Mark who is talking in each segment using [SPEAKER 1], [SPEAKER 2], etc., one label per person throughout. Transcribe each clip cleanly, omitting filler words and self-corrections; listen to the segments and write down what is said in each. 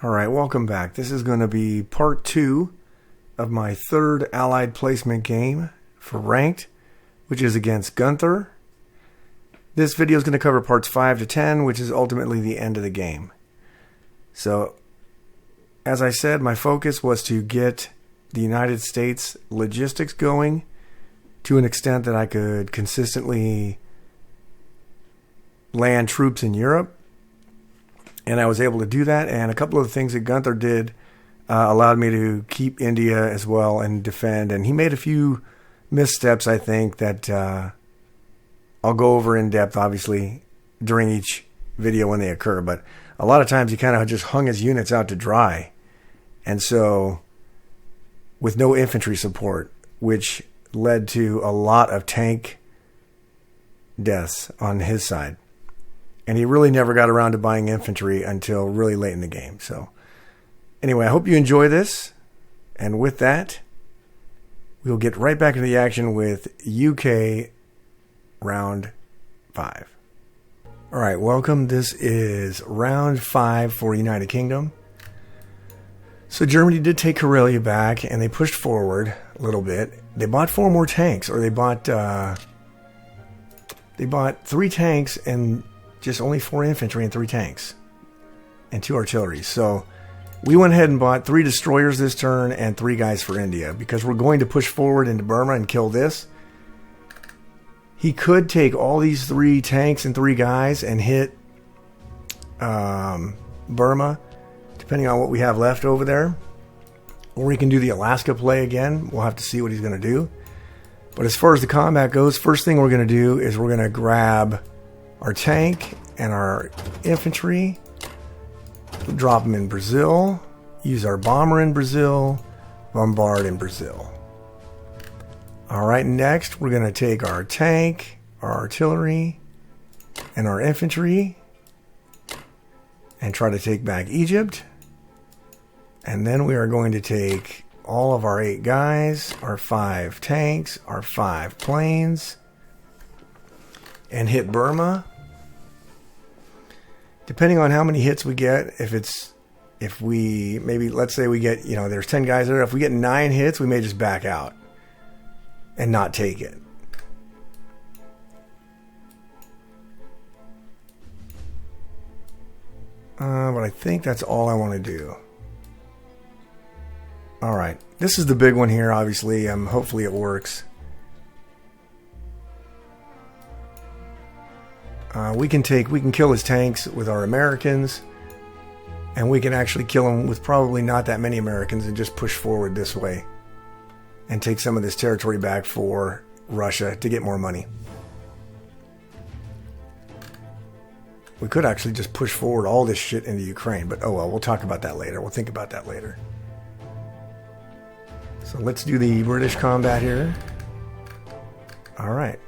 [SPEAKER 1] Alright, welcome back. This is going to be part 2 of my third Allied placement game for Ranked, which is against GUNTHER. This video is going to cover parts 5 to 10, which is ultimately the end of the game. So, as I said, my focus was to get the United States logistics going to an extent that I could consistently land troops in Europe. And I was able to do that, and a couple of the things that GUNTHER did allowed me to keep India as well and defend. And he made a few missteps, I think, that I'll go over in depth, obviously, during each video when they occur. But a lot of times he kind of just hung his units out to dry. And so, with no infantry support, which led to a lot of tank deaths on his side. And he really never got around to buying infantry until really late in the game. So, anyway, I hope you enjoy this. And with that, we'll get right back into the action with UK round 5. All right, welcome. This is round 5 for United Kingdom. So Germany did take Karelia back, and they pushed forward a little bit. They bought 4 more tanks, or they bought 3 tanks and just only 4 infantry and 3 tanks and 2 artillery. So we went ahead and bought 3 destroyers this turn and 3 guys for India because we're going to push forward into Burma and kill this. He could take all these 3 tanks and 3 guys and hit Burma, depending on what we have left over there. Or he can do the Alaska play again. We'll have to see what he's going to do. But as far as the combat goes, first thing we're going to do is we're going to grab our tank and our infantry, drop them in Brazil, use our bomber in Brazil, bombard in Brazil. Alright, next we're going to take our tank, our artillery, and our infantry and try to take back Egypt. And then we are going to take all of our 8 guys, our 5 tanks, our 5 planes, and hit Burma. Depending on how many hits we get, let's say we get, there's 10 guys there. If we get 9 hits, we may just back out and not take it. But I think that's all I want to do. Alright, this is the big one here, obviously. Hopefully it works. We can kill his tanks with our Americans, and we can actually kill him with probably not that many Americans and just push forward this way and take some of this territory back for Russia to get more money. We could actually just push forward all this shit into Ukraine, but oh well, we'll talk about that later. We'll think about that later. So let's do the British combat here. Alright.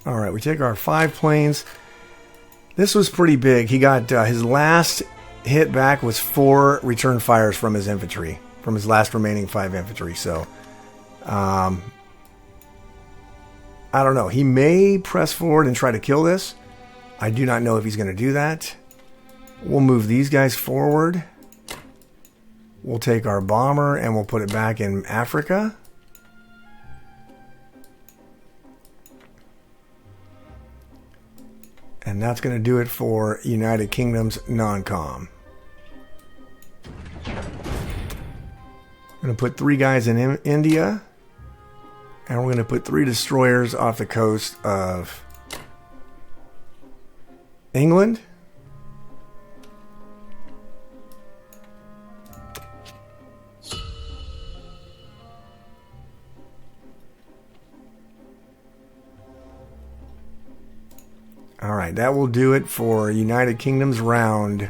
[SPEAKER 1] Alright, we take our 5 planes. This was pretty big. He got his last hit back was 4 return fires from his infantry, from his last remaining 5 infantry. So, I don't know. He may press forward and try to kill this. I do not know if he's going to do that. We'll move these guys forward. We'll take our bomber and we'll put it back in Africa. And that's going to do it for United Kingdom's non-com. I'm going to put 3 guys in India. And we're going to put 3 destroyers off the coast of England. Alright, that will do it for United Kingdom's round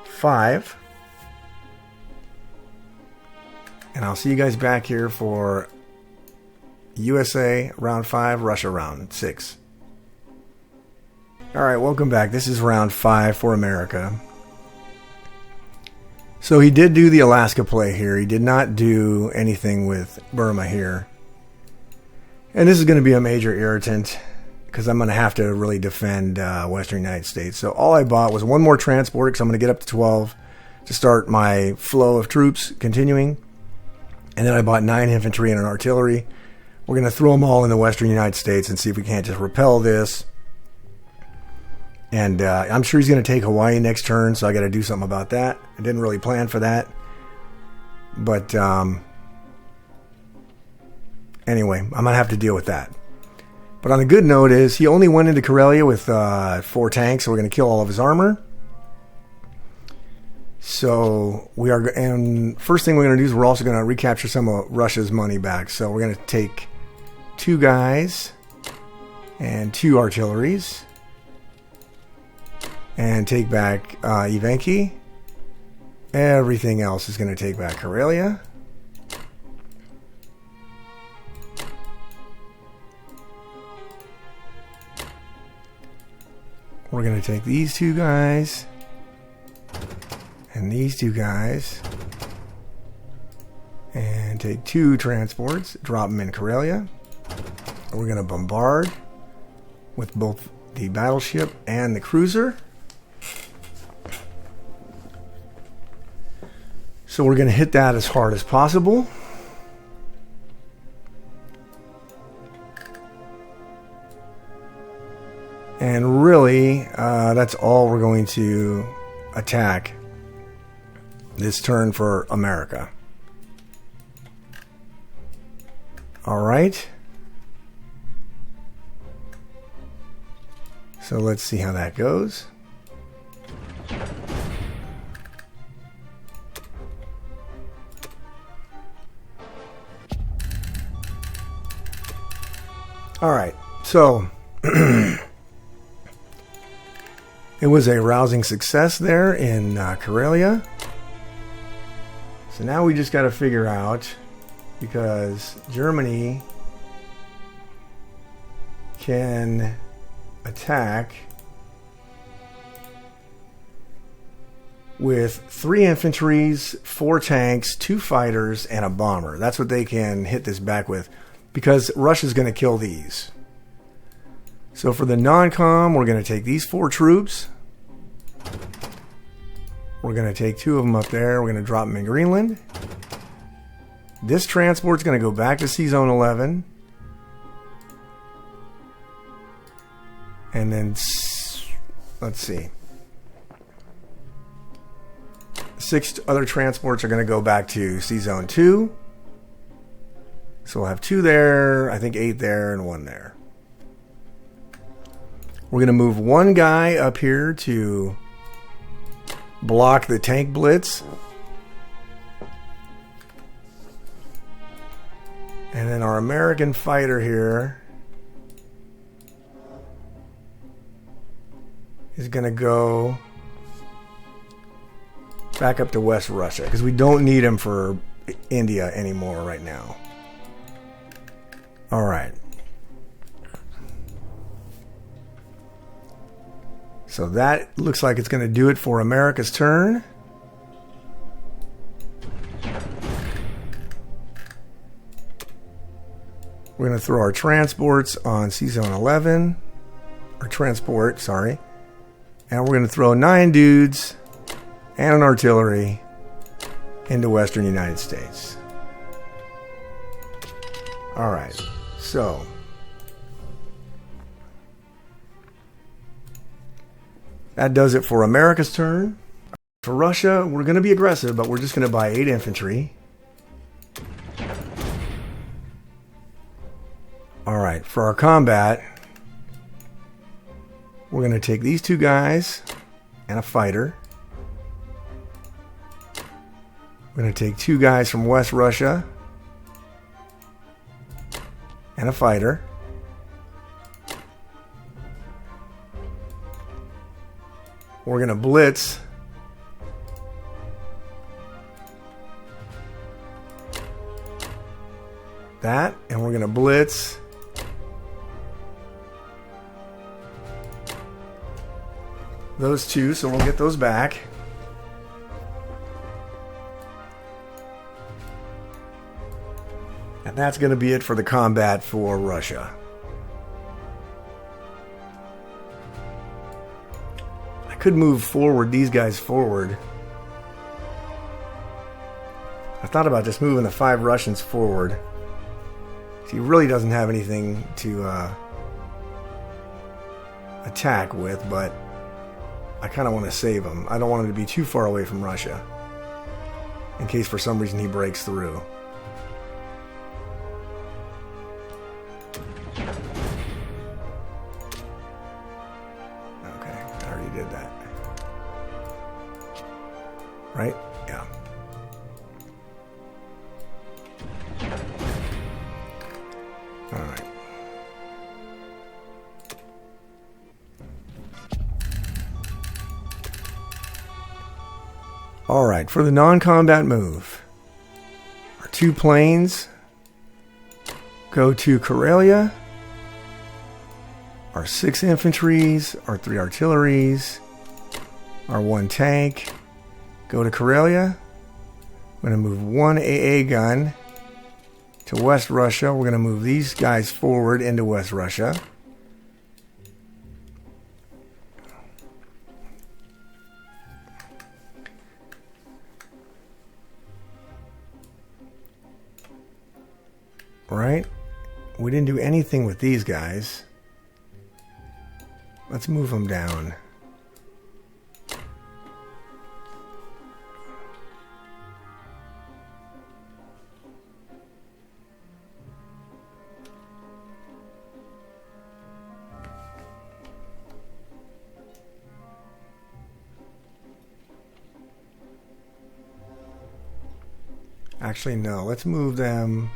[SPEAKER 1] 5. And I'll see you guys back here for USA round 5, Russia round 6. Alright, welcome back. This is round 5 for America. So he did do the Alaska play here. He did not do anything with Burma here. And this is going to be a major irritant because I'm going to have to really defend Western United States. So all I bought was one more transport because I'm going to get up to 12 to start my flow of troops continuing. And then I bought 9 infantry and an artillery. We're going to throw them all in the Western United States and see if we can't just repel this. And I'm sure he's going to take Hawaii next turn, so I got to do something about that. I didn't really plan for that. But anyway, I'm going to have to deal with that. But on a good note is he only went into Karelia with 4 tanks, so we're going to kill all of his armor. So we are, and first thing we're going to do is we're also going to recapture some of Russia's money back. So we're going to take 2 guys and 2 artilleries and take back Evenki. Everything else is going to take back Karelia. We're going to take these 2 guys and these 2 guys and take 2 transports, drop them in Karelia. We're going to bombard with both the battleship and the cruiser. So we're going to hit that as hard as possible. And really, that's all we're going to attack this turn for America. All right. So let's see how that goes. All right, so it was a rousing success there in Karelia. So now we just got to figure out, because Germany can attack with 3 infantries, 4 tanks, 2 fighters, and a bomber. That's what they can hit this back with, because Russia's going to kill these. So for the non-com, we're going to take these 4 troops. We're going to take 2 of them up there. We're going to drop them in Greenland. This transport's going to go back to Sea Zone 11. And then, let's see. 6 other transports are going to go back to Sea Zone 2. So we'll have 2 there, I think 8 there, and 1 there. We're going to move 1 guy up here to block the tank blitz. And then our American fighter here is going to go back up to West Russia, because we don't need him for India anymore right now. All right. So that looks like it's going to do it for America's turn. We're going to throw our transports on Sea Zone 11. Or transport, sorry. And we're going to throw 9 dudes and an artillery into Western United States. All right. So that does it for America's turn. For Russia, we're going to be aggressive, but we're just going to buy 8 infantry. All right, for our combat, we're going to take these 2 guys and a fighter. We're going to take 2 guys from West Russia and a fighter. We're going to blitz that, and we're going to blitz those 2, so we'll get those back. And that's going to be it for the combat for Russia. I could move forward, these guys forward. I thought about just moving the 5 Russians forward. He really doesn't have anything to attack with, but I kind of want to save him. I don't want him to be too far away from Russia, in case for some reason he breaks through. Okay, I already did that. Right? Yeah. Alright. Alright, for the non-combat move, our 2 planes go to Karelia, our 6 infantries, our 3 artilleries, our 1 tank go to Karelia. I'm going to move 1 AA gun to West Russia. We're going to move these guys forward into West Russia. Right? We didn't do anything with these guys. Let's move them down. Actually, no. Let's move them.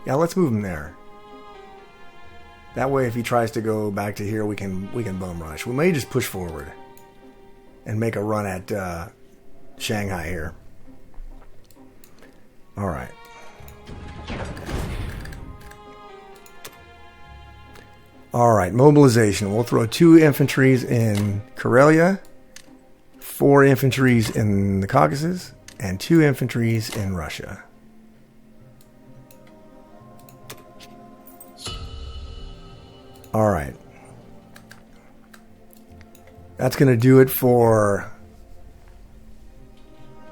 [SPEAKER 1] Yeah, let's move him there. That way, if he tries to go back to here, we can bum rush. We may just push forward and make a run at Shanghai here. All right. All right, mobilization. We'll throw 2 infantries in Karelia, 4 infantries in the Caucasus, and 2 infantries in Russia. All right. That's going to do it for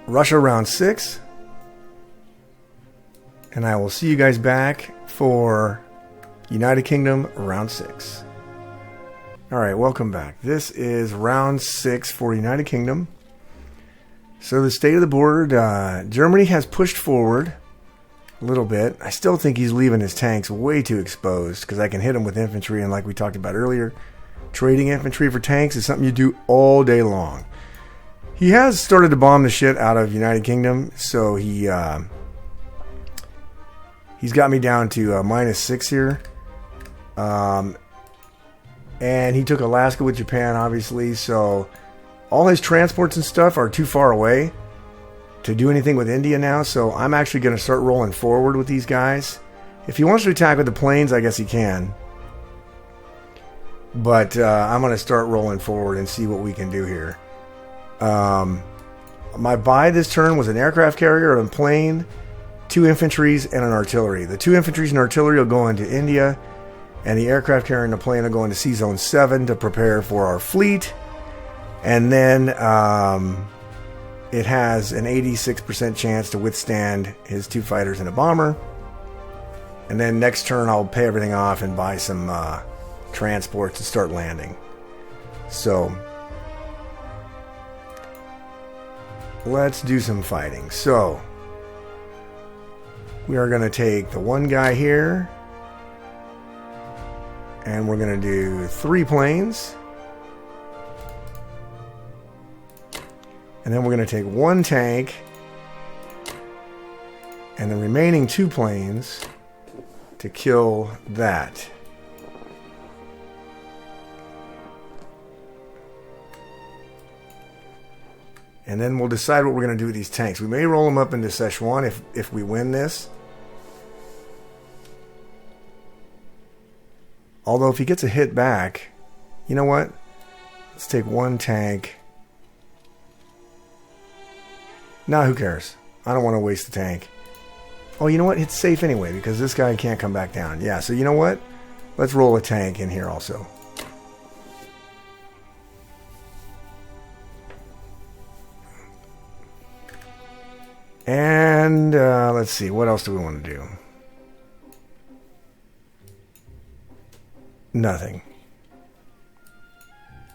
[SPEAKER 1] Russia round 6. And I will see you guys back for United Kingdom round 6. All right, welcome back. This is round 6 for United Kingdom. So the state of the board, Germany has pushed forward a little bit. I still think he's leaving his tanks way too exposed because I can hit him with infantry, and like we talked about earlier, trading infantry for tanks is something you do all day long. He has started to bomb the shit out of United Kingdom, so he's got me down to -6 here. And he took Alaska with Japan, obviously, so all his transports and stuff are too far away to do anything with India now, so I'm actually going to start rolling forward with these guys. If he wants to attack with the planes, I guess he can. But I'm going to start rolling forward and see what we can do here. My buy this turn was an aircraft carrier, a plane, 2 infantries, and an artillery. The 2 infantries and artillery will go into India, and the aircraft carrier and the plane will go into Sea Zone 7 to prepare for our fleet. And then it has an 86% chance to withstand his 2 fighters and a bomber. And then next turn I'll pay everything off and buy some transports to start landing. So let's do some fighting. So we are going to take the 1 guy here, and we're going to do 3 planes. And then we're going to take 1 tank and the remaining 2 planes to kill that. And then we'll decide what we're going to do with these tanks. We may roll them up into Szechuan if we win this. Although if he gets a hit back, you know what? Let's take 1 tank. Nah, who cares? I don't want to waste the tank. Oh, you know what? It's safe anyway because this guy can't come back down. Yeah, so you know what? Let's roll a tank in here also. And let's see. What else do we want to do? Nothing.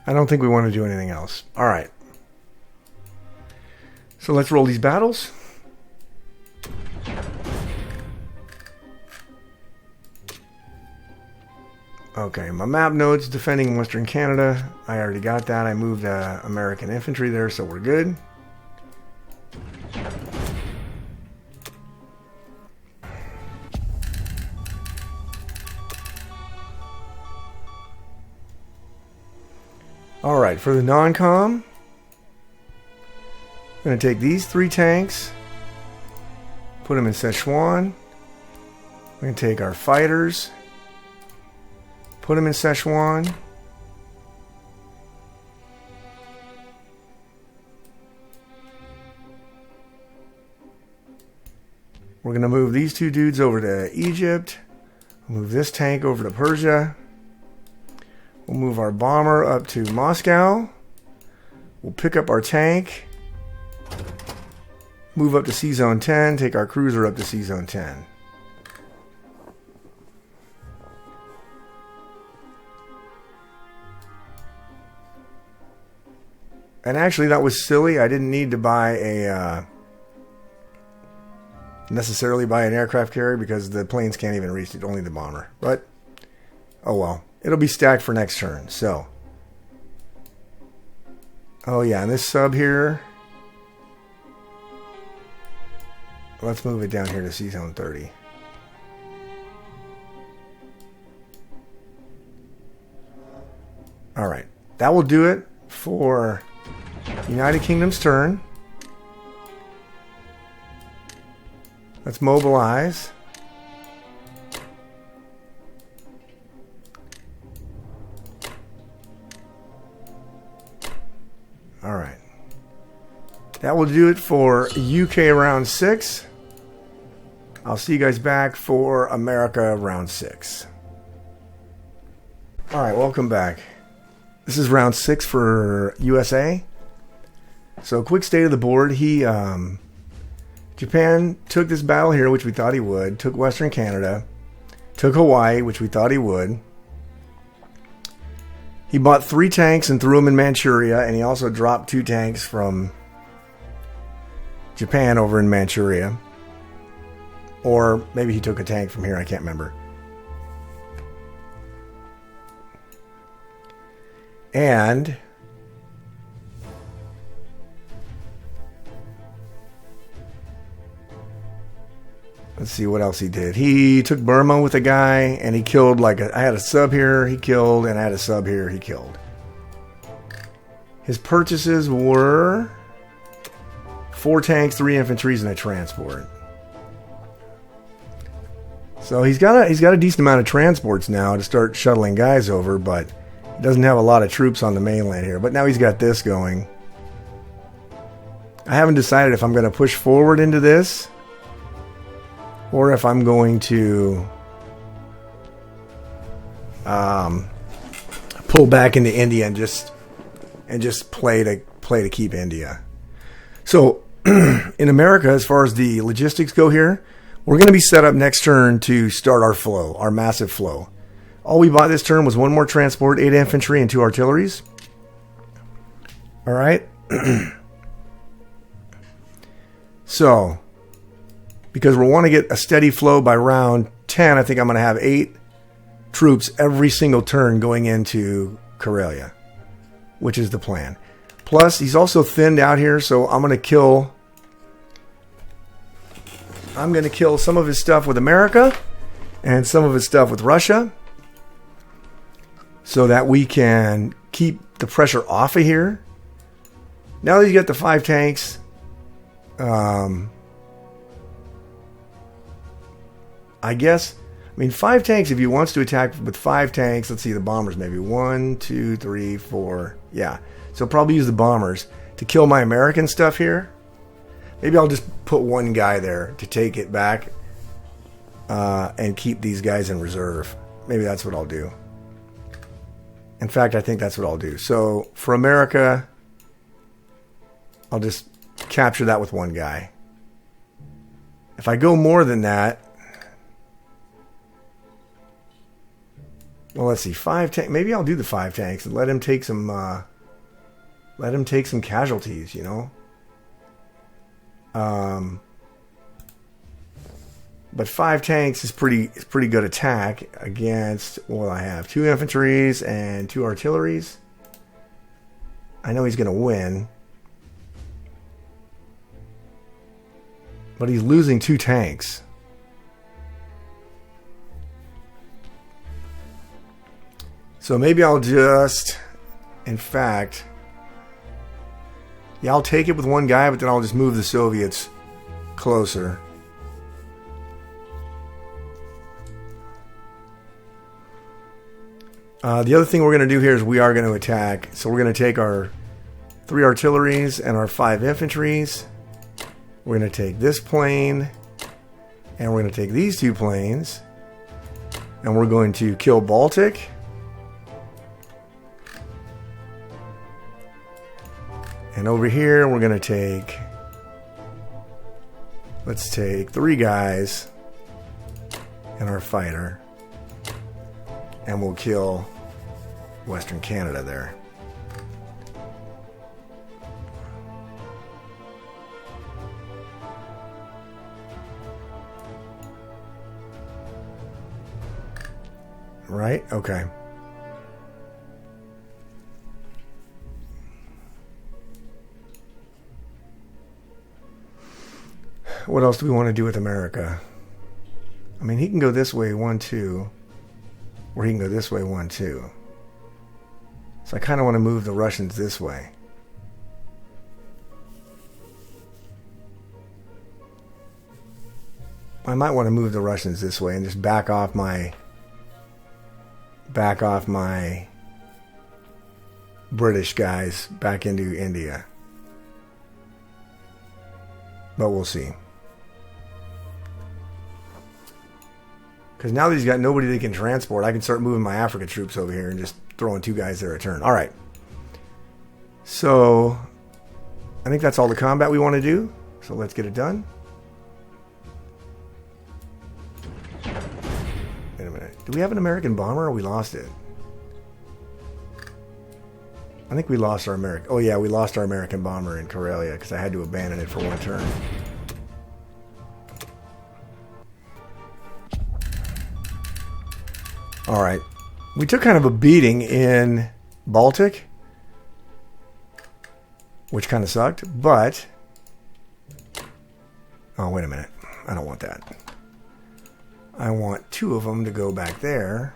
[SPEAKER 1] I don't think we want to do anything else. All right. So let's roll these battles. Okay, my map notes defending Western Canada. I already got that. I moved American infantry there, so we're good. Alright, for the non-com, I'm going to take these 3 tanks, put them in Szechuan. We're going to take our fighters, put them in Szechuan. We're going to move these 2 dudes over to Egypt. Move this tank over to Persia. We'll move our bomber up to Moscow. We'll pick up our tank. Move up to C-Zone 10. Take our cruiser up to C-Zone 10. And actually, that was silly. I didn't need to buy a... necessarily buy an aircraft carrier because the planes can't even reach it. Only the bomber. But, oh well. It'll be stacked for next turn, so. Oh yeah, and this sub here. Let's move it down here to C-Zone 30. Alright, that will do it for United Kingdom's turn. Let's mobilize. Alright. That will do it for UK round 6. I'll see you guys back for America round 6. Alright, welcome back. This is round 6 for USA. So, quick state of the board. Japan took this battle here, which we thought he would. Took Western Canada. Took Hawaii, which we thought he would. He bought 3 tanks and threw them in Manchuria, and he also dropped 2 tanks from Japan over in Manchuria. Or maybe he took a tank from here, I can't remember. And let's see what else he did. He took Burma with a guy, and he killed I had a sub here, he killed, and I had a sub here, he killed. His purchases were 4 tanks, 3 infantries, and a transport. So he's got a decent amount of transports now to start shuttling guys over, but he doesn't have a lot of troops on the mainland here. But now he's got this going. I haven't decided if I'm going to push forward into this, or if I'm going to pull back into India and just play to keep India. So in America, as far as the logistics go here, we're going to be set up next turn to start our flow, our massive flow. All we bought this turn was 1 more transport, 8 infantry, and 2 artilleries. All right. So, because we want to get a steady flow by round 10, I think I'm going to have 8 troops every single turn going into Karelia, which is the plan. Plus, he's also thinned out here, so I'm going to kill some of his stuff with America and some of his stuff with Russia so that we can keep the pressure off of here. Now that you got the 5 tanks, I guess, 5 tanks, if he wants to attack with 5 tanks, let's see, the bombers maybe. 1, 2, 3, 4. Yeah. So probably use the bombers to kill my American stuff here. Maybe I'll just put 1 guy there to take it back and keep these guys in reserve. Maybe that's what I'll do. In fact, I think that's what I'll do. So for America, I'll just capture that with one guy. If I go more than that, well, let's see, 5 tanks. Maybe I'll do the 5 tanks and let him take some casualties, you know. But 5 tanks is pretty good attack against, well, I have 2 infantries and 2 artilleries. I know he's going to win. But he's losing 2 tanks. So maybe I'll just, in fact, yeah, I'll take it with one guy, but then I'll just move the Soviets closer. The other thing we're going to do here is we are going to attack. So we're going to take our 3 artilleries and our 5 infantries. We're going to take this plane. And we're going to take these 2 planes. And we're going to kill Baltic. And over here we're going to take... Let's take 3 guys. And our fighter. And we'll kill Western Canada there. Right? Okay. What else do we want to do with America? I mean, he can go this way 1, 2. Or he can go this way 1, 2. So I kind of want to move the Russians this way. I might want to move the Russians this way and just back off my British guys back into India. But we'll see. Because now that he's got nobody they can transport, I can start moving my Africa troops over here and just throwing 2 guys there a turn. All right. So, I think that's all the combat we want to do. So let's get it done. Wait a minute. Do we have an American bomber or we lost it? I think we lost our American... Oh yeah, we lost our American bomber in Karelia because I had to abandon it for 1 turn. All right. We took kind of a beating in Baltic, which kind of sucked, but... Oh, wait a minute. I don't want that. I want 2 of them to go back there,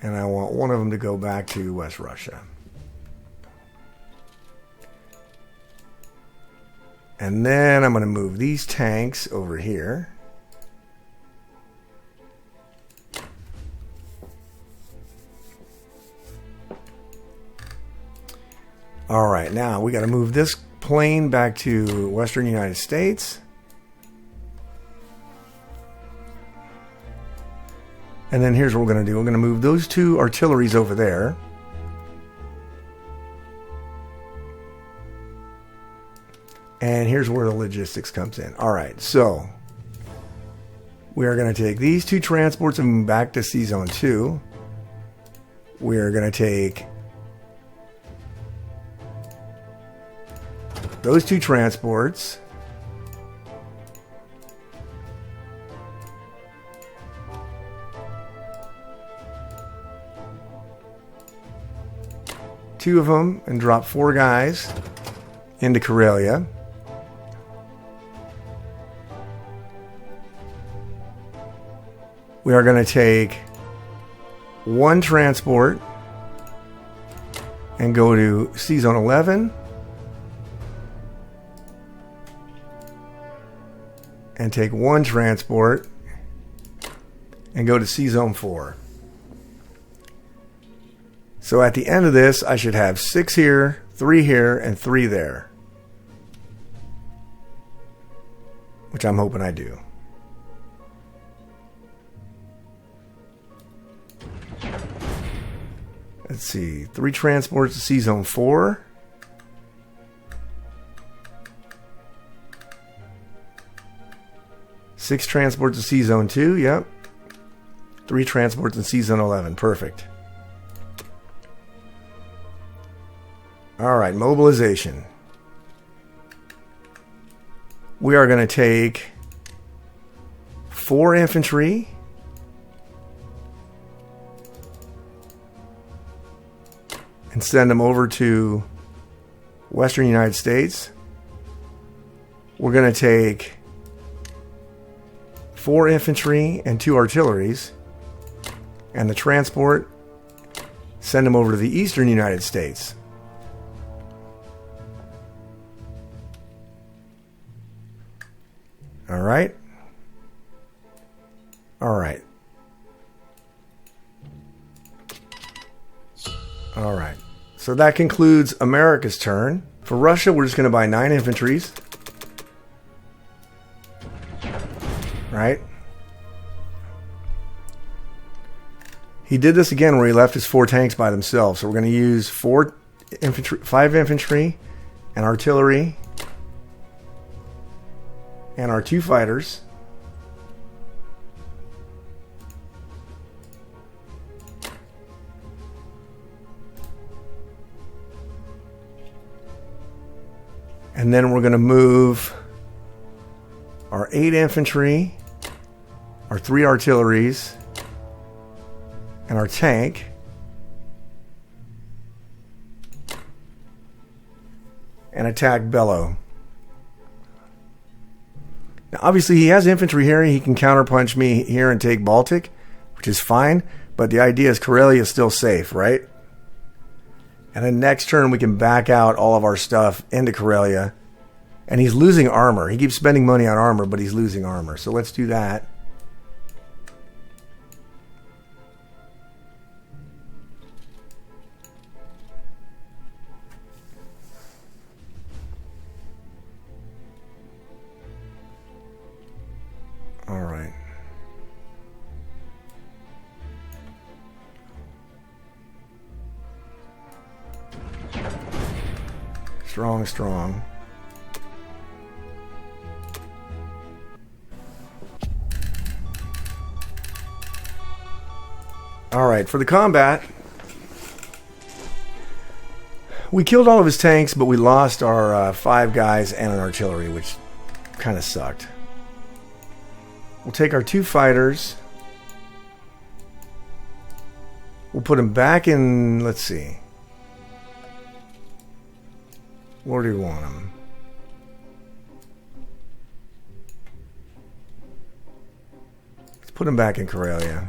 [SPEAKER 1] and I want 1 of them to go back to West Russia. And then I'm going to move these tanks over here. All right, now we got to move this plane back to Western United States. And then here's what we're going to do. We're going to move those 2 artilleries over there. And here's where the logistics comes in. All right, so we are going to take these 2 transports and move back to C Zone 2. We are going to take those 2 transports. Two of them and drop 4 guys into Karelia. We are going to take 1 transport and go to C Zone 11. And take 1 transport and go to C Zone 4. So at the end of this, I should have 6 here, 3 here, and 3 there. Which I'm hoping I do. Let's see. 3 transports to Sea Zone 4. Six transports to Sea Zone 2. Yep. 3 transports in Sea Zone 11. Perfect. Alright, mobilization. We are going to take 4 infantry. And send them over to Western United States. We're going to take 4 infantry and 2 artilleries. And the transport, send them over to the Eastern United States. All right. All right. All right. So that concludes America's turn. For Russia, we're just going to buy 9 infantries. Right? He did this again where he left his 4 tanks by themselves. So we're going to use 5 infantry and artillery and our 2 fighters. And then we're going to move our 8 infantry, our 3 artilleries, and our tank. And attack Bellow. Now, obviously, he has infantry here. He can counterpunch me here and take Baltic, which is fine. But the idea is Karelia is still safe, right? And then next turn, we can back out all of our stuff into Karelia. And he's losing armor. He keeps spending money on armor, but he's losing armor. So let's do that. All right. Strong, strong. All right, for the combat, we killed all of his tanks, but we lost our 5 guys and an artillery, which kind of sucked. We'll take our 2 fighters. We'll put them back in, let's see. Where do we want them? Let's put them back in Karelia.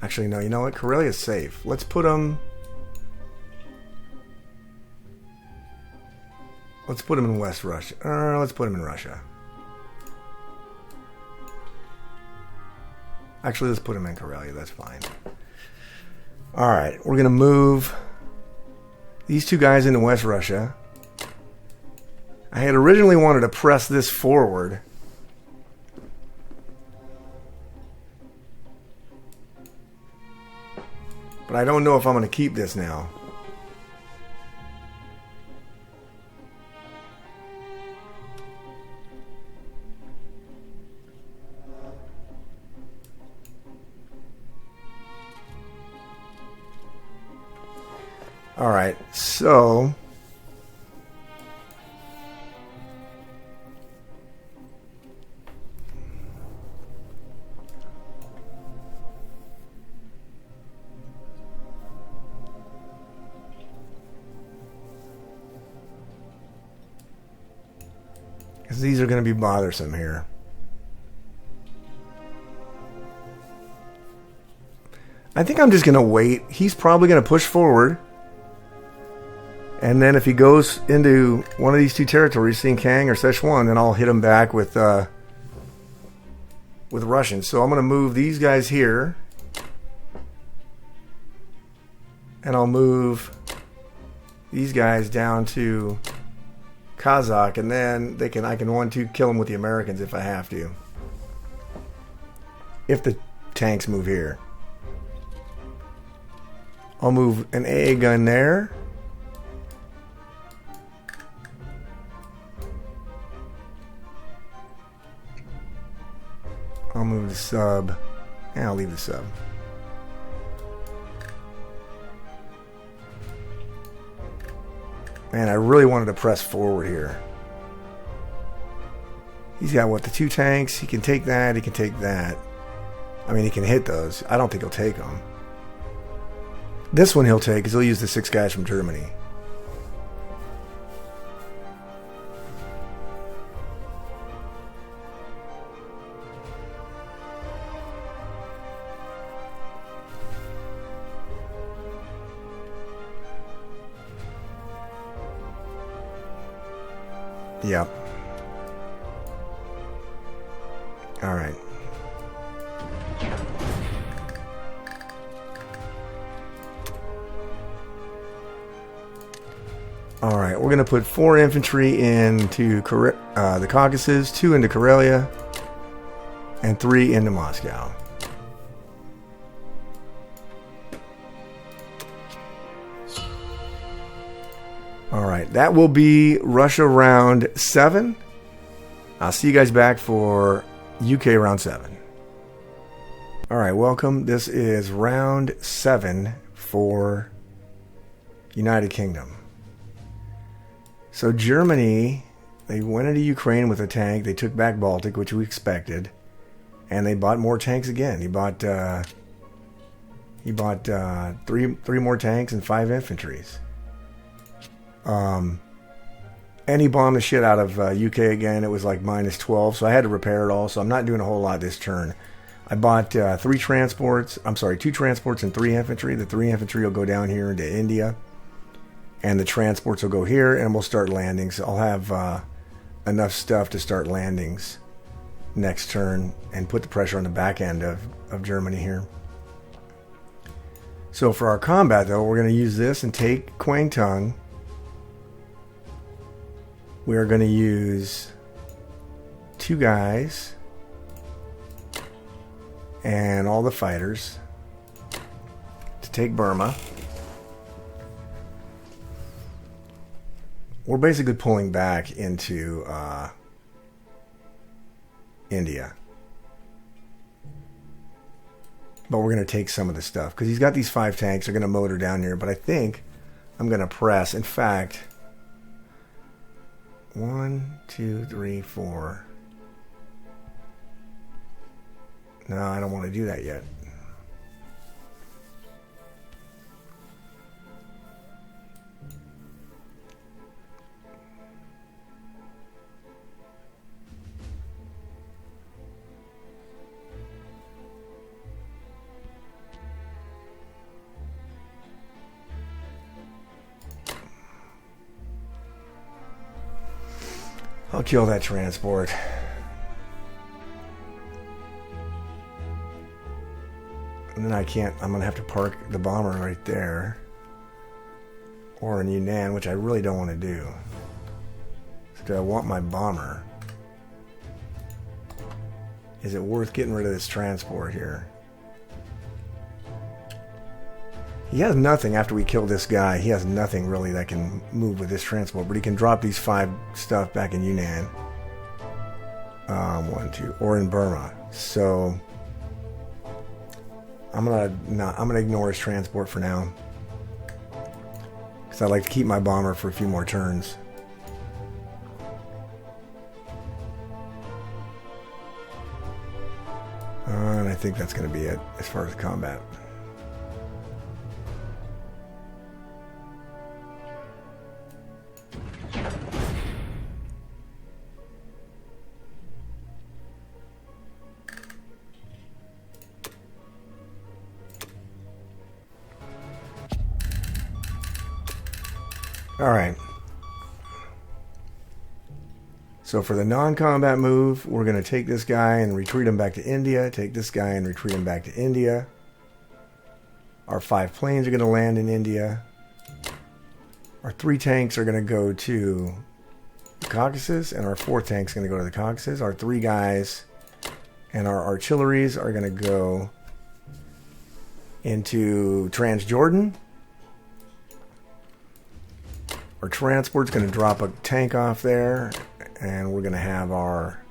[SPEAKER 1] Actually, no, you know what? Karelia is safe. Let's put them... Let's put them in West Russia. Let's put them in Russia. Actually, let's put them in Karelia. That's fine. Alright, we're going to move these 2 guys into West Russia. I had originally wanted to press this forward. But I don't know if I'm going to keep this now. All right, so because these are going to be bothersome here. I think I'm just going to wait. He's probably going to push forward. And then if he goes into one of these 2 territories, Xinjiang or Sichuan, then I'll hit him back with Russians. So I'm going to move these guys here. And I'll move these guys down to Kazakh, and then I can 1-2 kill them with the Americans if I have to. if the tanks move here. I'll move an AA gun there. I'll move the sub. And I'll leave the sub. Man, I really wanted to press forward here. He's got, what, the 2 tanks? He can take that, he can take that. I mean, he can hit those. I don't think he'll take them. This one he'll take, because he'll use the 6 guys from Germany. Yep. All right. All right, we're going to put 4 infantry into the Caucasus, 2 into Karelia, and 3 into Moscow. All right, that will be Russia round 7. I'll see you guys back for UK round 7. All right, welcome. This is round 7 for United Kingdom. So Germany, they went into Ukraine with a tank. They took back Baltic, which we expected, and they bought more tanks again. He bought 3 more tanks and 5 infantries. And he bombed the shit out of UK again. It was like -12, so I had to repair it all. So I'm not doing a whole lot this turn. I bought 2 transports and 3 infantry. The 3 infantry will go down here into India, and the transports will go here, and we'll start landings. I'll have enough stuff to start landings next turn and put the pressure on the back end of Germany here. So for our combat, though, we're going to use this and take Kwangtung. We are going to use 2 guys and all the fighters to take Burma. We're basically pulling back into India. But we're going to take some of the stuff because he's got these 5 tanks. They're going to motor down here, but I think I'm going to press. In fact, 1, 2, 3, 4. No, I don't want to do that yet. I'll kill that transport. And then I can't, I'm going to have to park the bomber right there. Or in Yunnan, which I really don't want to do. So I want my bomber. Is it worth getting rid of this transport here? He has nothing after we kill this guy. He has nothing really that can move with this transport, but he can drop these 5 stuff back in Yunnan. 1, 2, or in Burma. So I'm gonna ignore his transport for now, because I'd like to keep my bomber for a few more turns. And I think that's going to be it as far as combat. All right. So for the non-combat move, we're going to take this guy and retreat him back to India. Take this guy and retreat him back to India. Our 5 planes are going to land in India. Our 3 tanks are going to go to the Caucasus, and our 4th tank's going to go to the Caucasus. Our 3 guys And our artilleries are going to go into Transjordan. Our transport's going to drop a tank off there. And we're going to have our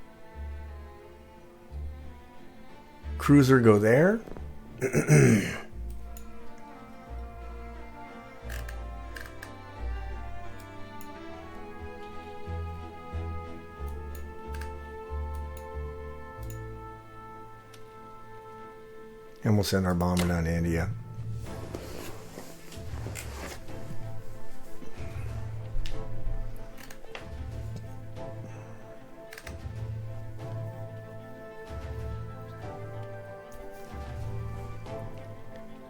[SPEAKER 1] cruiser go there. And we'll send our bomber down to India.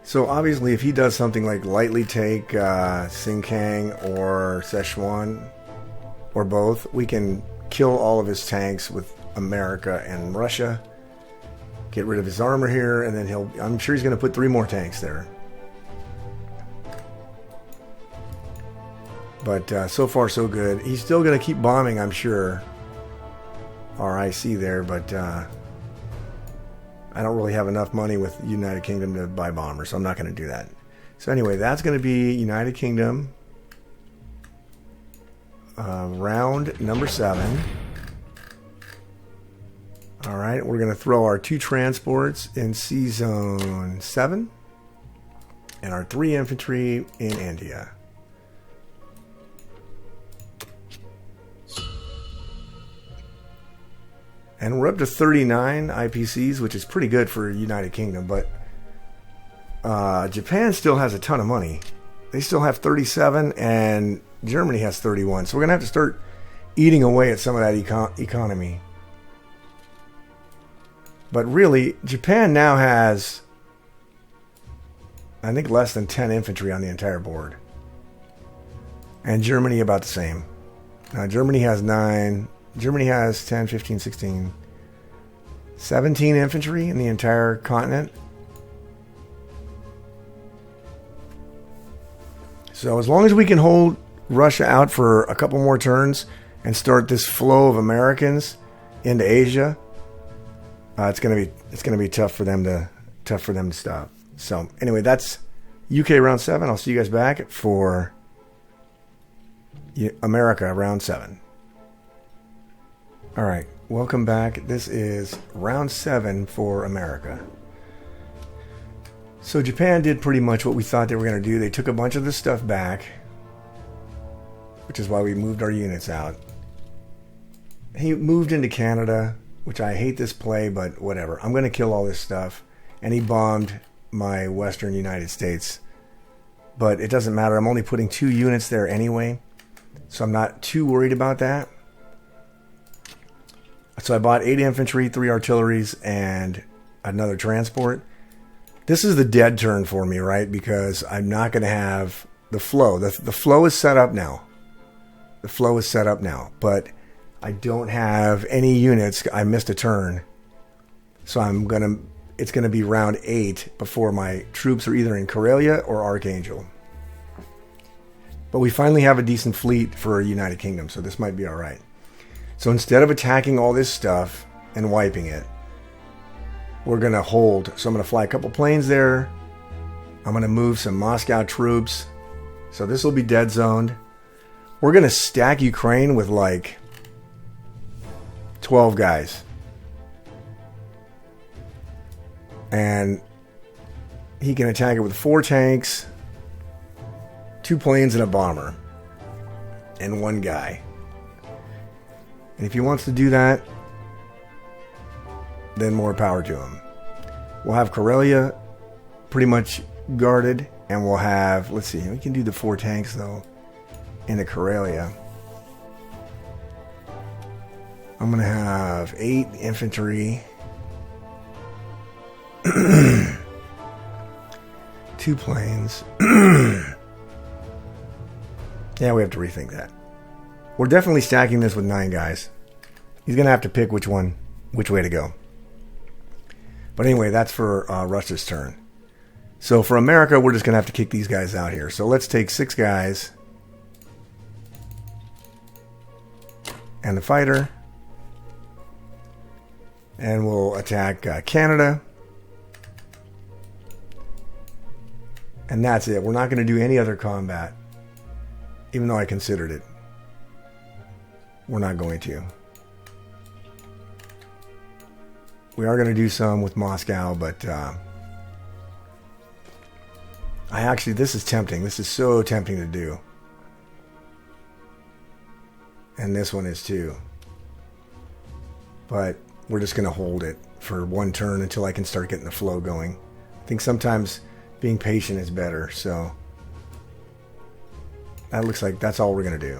[SPEAKER 1] So obviously if he does something like lightly take Sinkiang or Szechuan or both, we can kill all of his tanks with America and Russia. Get rid of his armor here, and then I'm sure he's going to put 3 more tanks there. But so far so good. He's still going to keep bombing, I'm sure. RIC there, but I don't really have enough money with United Kingdom to buy bombers, so I'm not going to do that. So anyway, that's going to be United Kingdom. Round number 7. All right, we're going to throw our 2 transports in C Zone 7 and our 3 infantry in India. And we're up to 39 IPCs, which is pretty good for United Kingdom, but Japan still has a ton of money. They still have 37, and Germany has 31. So we're going to have to start eating away at some of that economy. But really, Japan now has, I think, less than 10 infantry on the entire board. And Germany about the same. Now, Germany has 9. Germany has 10, 15, 16, 17 infantry in the entire continent. So as long as we can hold Russia out for a couple more turns and start this flow of Americans into Asia, it's gonna be tough for them to stop. So anyway, that's UK round 7. I'll see you guys back for America round 7. All right, welcome back. This is round 7 for America. So Japan did pretty much what we thought they were going to do. They took a bunch of this stuff back, which is why we moved our units out. He moved into Canada, which I hate this play, but whatever. I'm going to kill all this stuff. And he bombed my western United States. But it doesn't matter. I'm only putting 2 units there anyway, so I'm not too worried about that. So I bought 8 infantry, 3 artilleries, and another transport. This is the dead turn for me, right? Because I'm not going to have the flow. The flow is set up now. The flow is set up now. But I don't have any units. I missed a turn. So it's going to be round 8 before my troops are either in Karelia or Archangel. But we finally have a decent fleet for United Kingdom, so this might be all right. So instead of attacking all this stuff and wiping it, we're going to hold. So I'm going to fly a couple planes there. I'm going to move some Moscow troops. So this will be dead zoned. We're going to stack Ukraine with like 12 guys. And he can attack it with 4 tanks, 2 planes, and a bomber. And 1 guy. And if he wants to do that, then more power to him. We'll have Karelia pretty much guarded, and we'll have, let's see, we can do the 4 tanks though into Karelia. I'm going to have 8 infantry, 2 planes. Yeah, we have to rethink that. We're definitely stacking this with 9 guys. He's going to have to pick which way to go. But anyway, that's for Russia's turn. So for America, we're just going to have to kick these guys out here. So let's take 6 guys. And the fighter. And we'll attack Canada. And that's it. We're not going to do any other combat. Even though I considered it. We're not going to. We are going to do some with Moscow, but this is tempting. This is so tempting to do. And this one is too. But we're just going to hold it for one turn until I can start getting the flow going. I think sometimes being patient is better, so that looks like that's all we're going to do.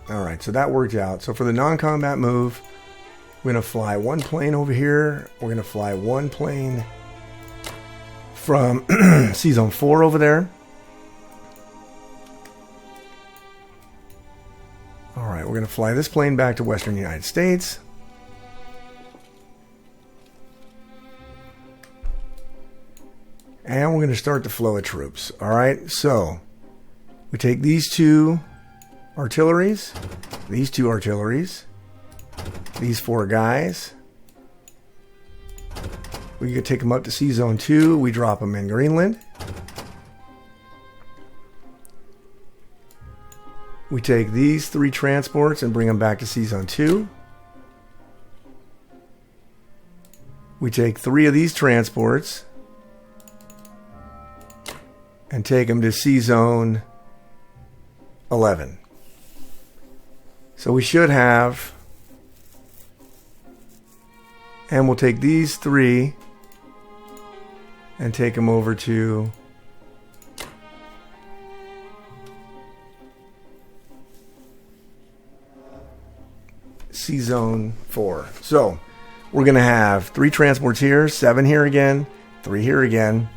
[SPEAKER 1] Alright, so that worked out. So for the non-combat move, we're going to fly one plane over here. We're going to fly one plane from C-Zone 4 over there. Alright, we're going to fly this plane back to Western United States. And we're going to start the flow of troops. Alright, so we take these two artilleries, these two artilleries, these four guys. We could take them up to C-Zone 2. We drop them in Greenland. We take these three transports and bring them back to C-Zone 2. We take three of these transports and take them to C-Zone 11. So we should have, and we'll take these three and take them over to C-Zone 4. So we're going to have 3 transports here, 7 here again, 3 here again.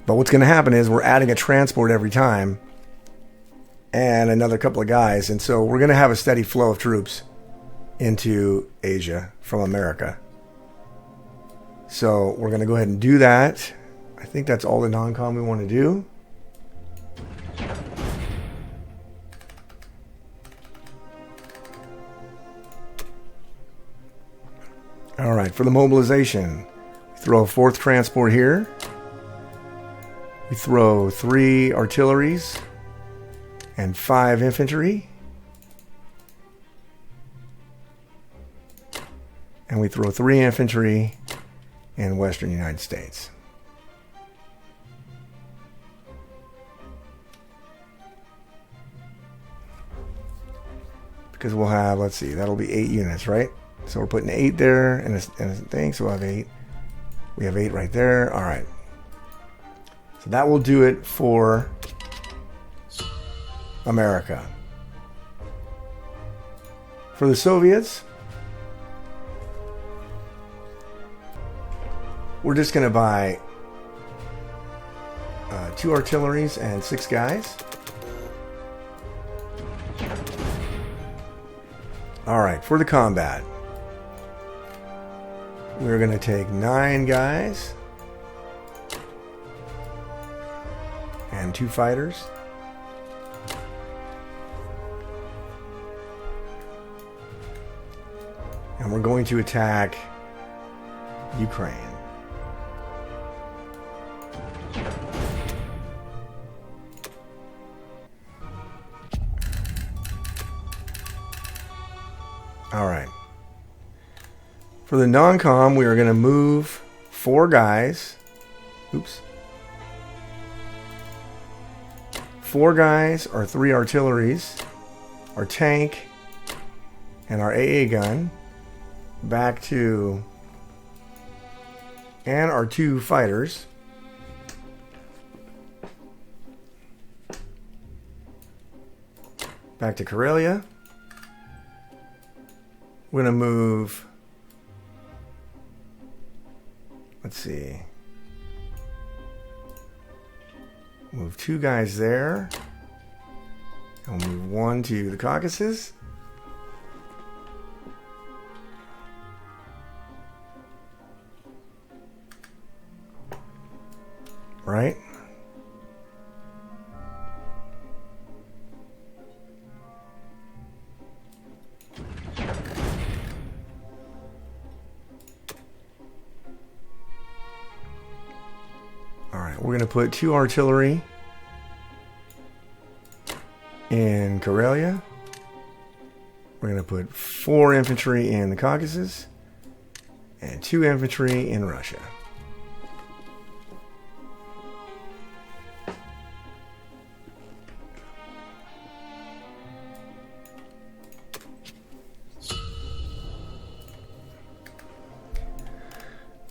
[SPEAKER 1] But what's going to happen is we're adding a transport every time and another couple of guys. And so we're going to have a steady flow of troops into Asia from America. So we're going to go ahead and do that. I think that's all the non-com we want to do. All right, for the mobilization, we throw a 4th transport here. We throw 3 artilleries and 5 infantry. And we throw 3 infantry in Western United States. Because we'll have, let's see, that'll be 8 units, right? So we're putting 8 there and a thing, so we'll have 8. We have 8 right there. All right. So that will do it for America. For the Soviets, we're just going to buy 2 artilleries and 6 guys. All right, for the combat, we're going to take 9 guys and 2 fighters. And we're going to attack Ukraine. All right. For the non-com, we are going to move 4 guys. Oops. 4 guys, our 3 artilleries, our tank, and our AA gun back to, and our 2 fighters back to Karelia. We're going to move, let's see, move 2 guys there, and we'll move 1 to the Caucasus. right? Alright, we're going to put 2 artillery in Karelia. We're going to put 4 infantry in the Caucasus and 2 infantry in Russia.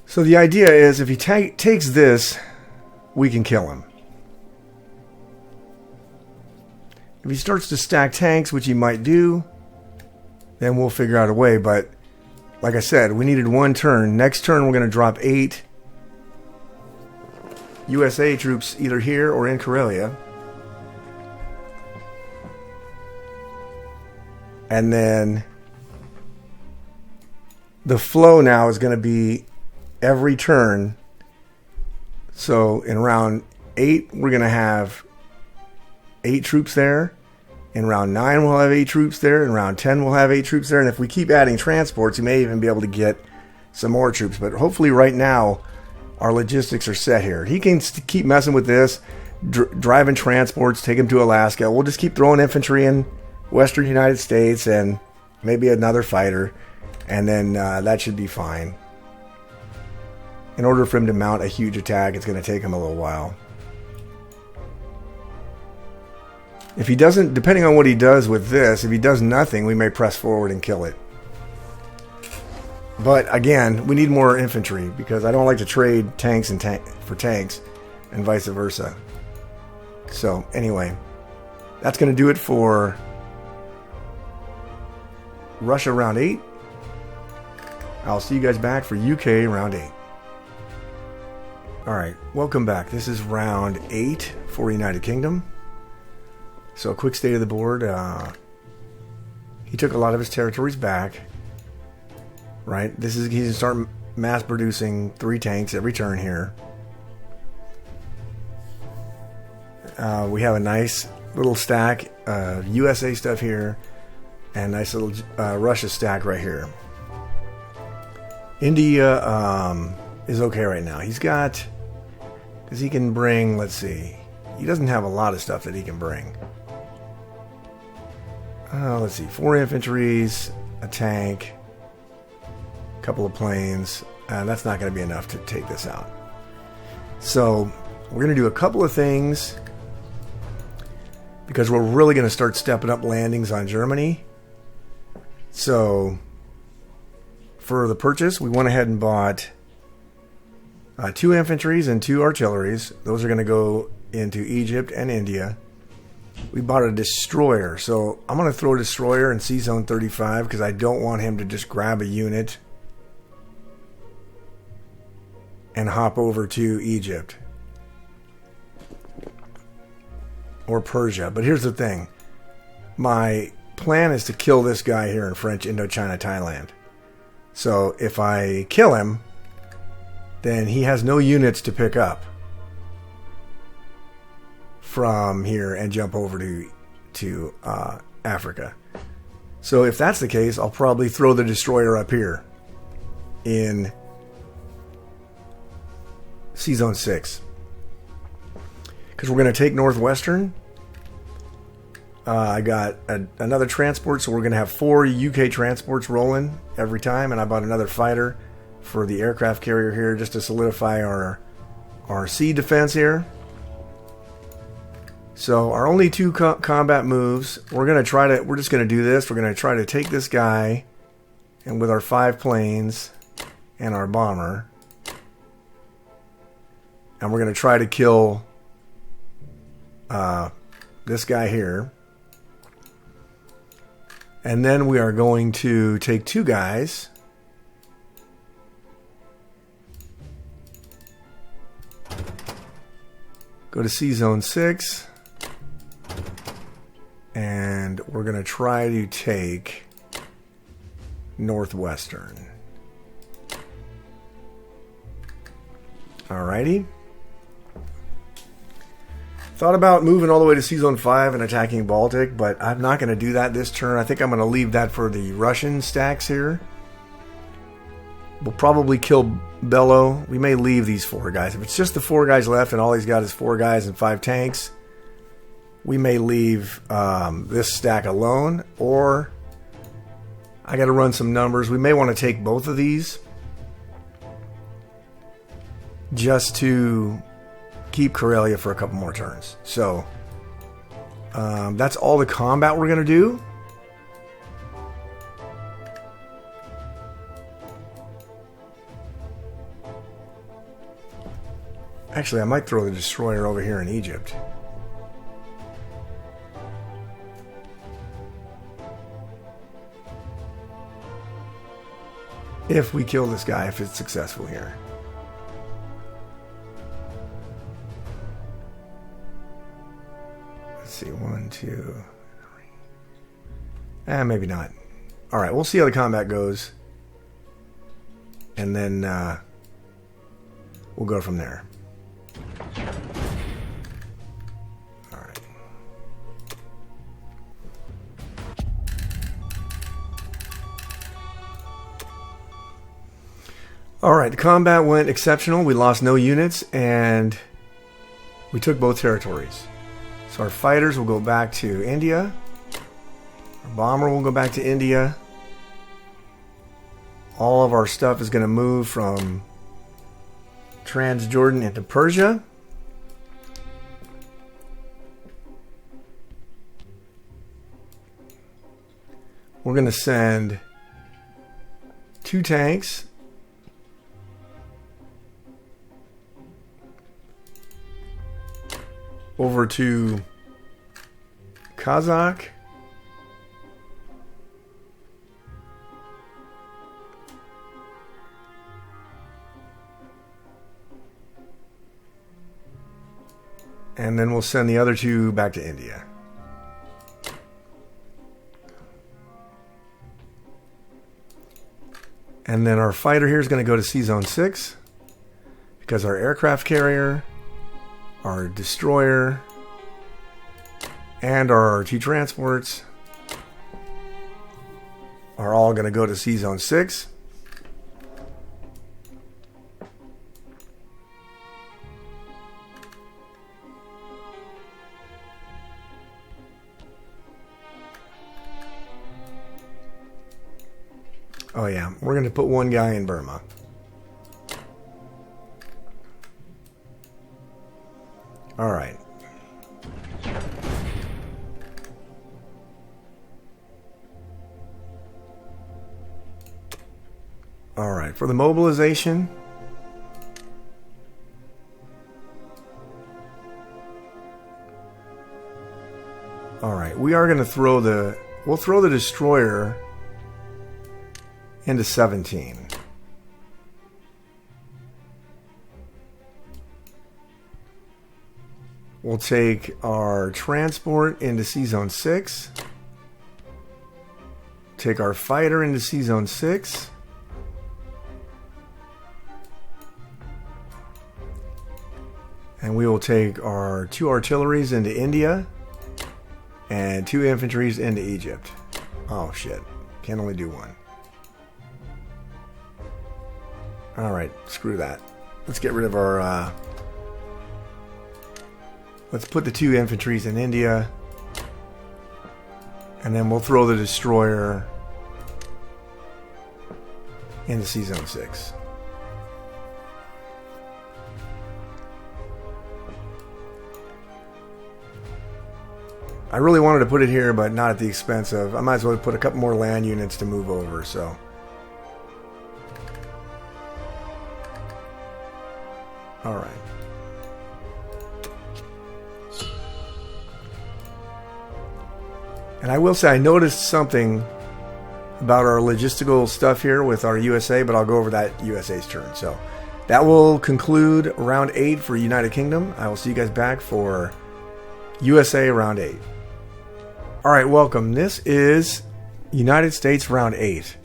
[SPEAKER 1] So the idea is if he takes this, we can kill him. If he starts to stack tanks, which he might do, then we'll figure out a way. But like I said, we needed 1 turn. Next turn, we're going to drop 8 USA troops either here or in Karelia. And then the flow now is going to be every turn. So in round 8, we're going to have 8 troops there. In round 9, we'll have 8 troops there. In round 10, we'll have 8 troops there. And if we keep adding transports, we may even be able to get some more troops. But hopefully right now, our logistics are set here. He can keep messing with this, driving transports, take him to Alaska. We'll just keep throwing infantry in Western United States and maybe another fighter. And then that should be fine. In order for him to mount a huge attack, it's going to take him a little while. If he doesn't, depending on what he does with this, if he does nothing, we may press forward and kill it. But again, we need more infantry because I don't like to trade tanks and for tanks and vice versa. So anyway, that's going to do it for Russia round 8. I'll see you guys back for UK round 8. Alright, welcome back. This is round 8 for United Kingdom. So a quick state of the board. He took a lot of his territories back. Right? He's going to start mass producing 3 tanks every turn here. We have a nice little stack of USA stuff here. And nice little Russia stack right here. India is okay right now. He's got... Because he can bring, let's see. He doesn't have a lot of stuff that he can bring. Let's see. 4 infantries, a tank, a couple of planes. That's not going to be enough to take this out. So we're going to do a couple of things. Because we're really going to start stepping up landings on Germany. So for the purchase, we went ahead and bought 2 infantries and 2 artilleries. Those are going to go into Egypt and India. We bought a destroyer. So I'm going to throw a destroyer in C-Zone 35 because I don't want him to just grab a unit and hop over to Egypt or Persia. But here's the thing. My plan is to kill this guy here in French Indochina, Thailand. So if I kill him, then he has no units to pick up from here and jump over to Africa. So if that's the case, I'll probably throw the destroyer up here in C-Zone 6. Because we're going to take Northwestern. I got another transport, so we're going to have 4 UK transports rolling every time. And I bought another fighter for the aircraft carrier here just to solidify our sea defense here. So our only 2 combat moves, we're just going to do this. We're going to try to take this guy, and with our 5 planes and our bomber, and we're going to try to kill this guy here. And then we are going to take 2 guys. Go to C-Zone 6. And we're going to try to take Northwestern. Alrighty. Thought about moving all the way to Sea Zone 5 and attacking Baltic, but I'm not going to do that this turn. I think I'm going to leave that for the Russian stacks here. We'll probably kill Bello. We may leave these 4 guys. If it's just the 4 guys left and all he's got is 4 guys and 5 tanks, we may leave this stack alone, or I got to run some numbers. We may want to take both of these just to keep Karelia for a couple more turns. So that's all the combat we're going to do. Actually, I might throw the destroyer over here in Egypt. If we kill this guy, if it's successful here. Let's see, 1, 2, 3. Maybe not. Alright, we'll see how the combat goes. And then we'll go from there. Alright. Alright, the combat went exceptional. We lost no units and we took both territories. So our fighters will go back to India. Our bomber will go back to India. All of our stuff is going to move from Transjordan into Persia. We're going to send 2 tanks over to Kazakh. And then we'll send the other 2 back to India. And then our fighter here is going to go to Sea Zone 6 because our aircraft carrier, our destroyer, and our RT transports are all going to go to Sea Zone 6. Oh yeah, we're going to put 1 guy in Burma. All right. All right, for the mobilization, all right, we are going to we'll throw the destroyer into 17. We'll take our transport into Sea Zone 6. Take our fighter into Sea Zone 6. And we will take our 2 artilleries into India and 2 infantries into Egypt. Oh shit, can only do 1. Alright, screw that. Let's get rid of our... let's put the 2 infantries in India. And then we'll throw the destroyer into Sea Zone 6. I really wanted to put it here, but not at the expense of... I might as well put a couple more land units to move over, so... Alright. And I will say I noticed something about our logistical stuff here with our USA, but I'll go over that USA's turn. So that will conclude round 8 for United Kingdom. I will see you guys back for USA round 8. Alright, welcome. This is United States round 8.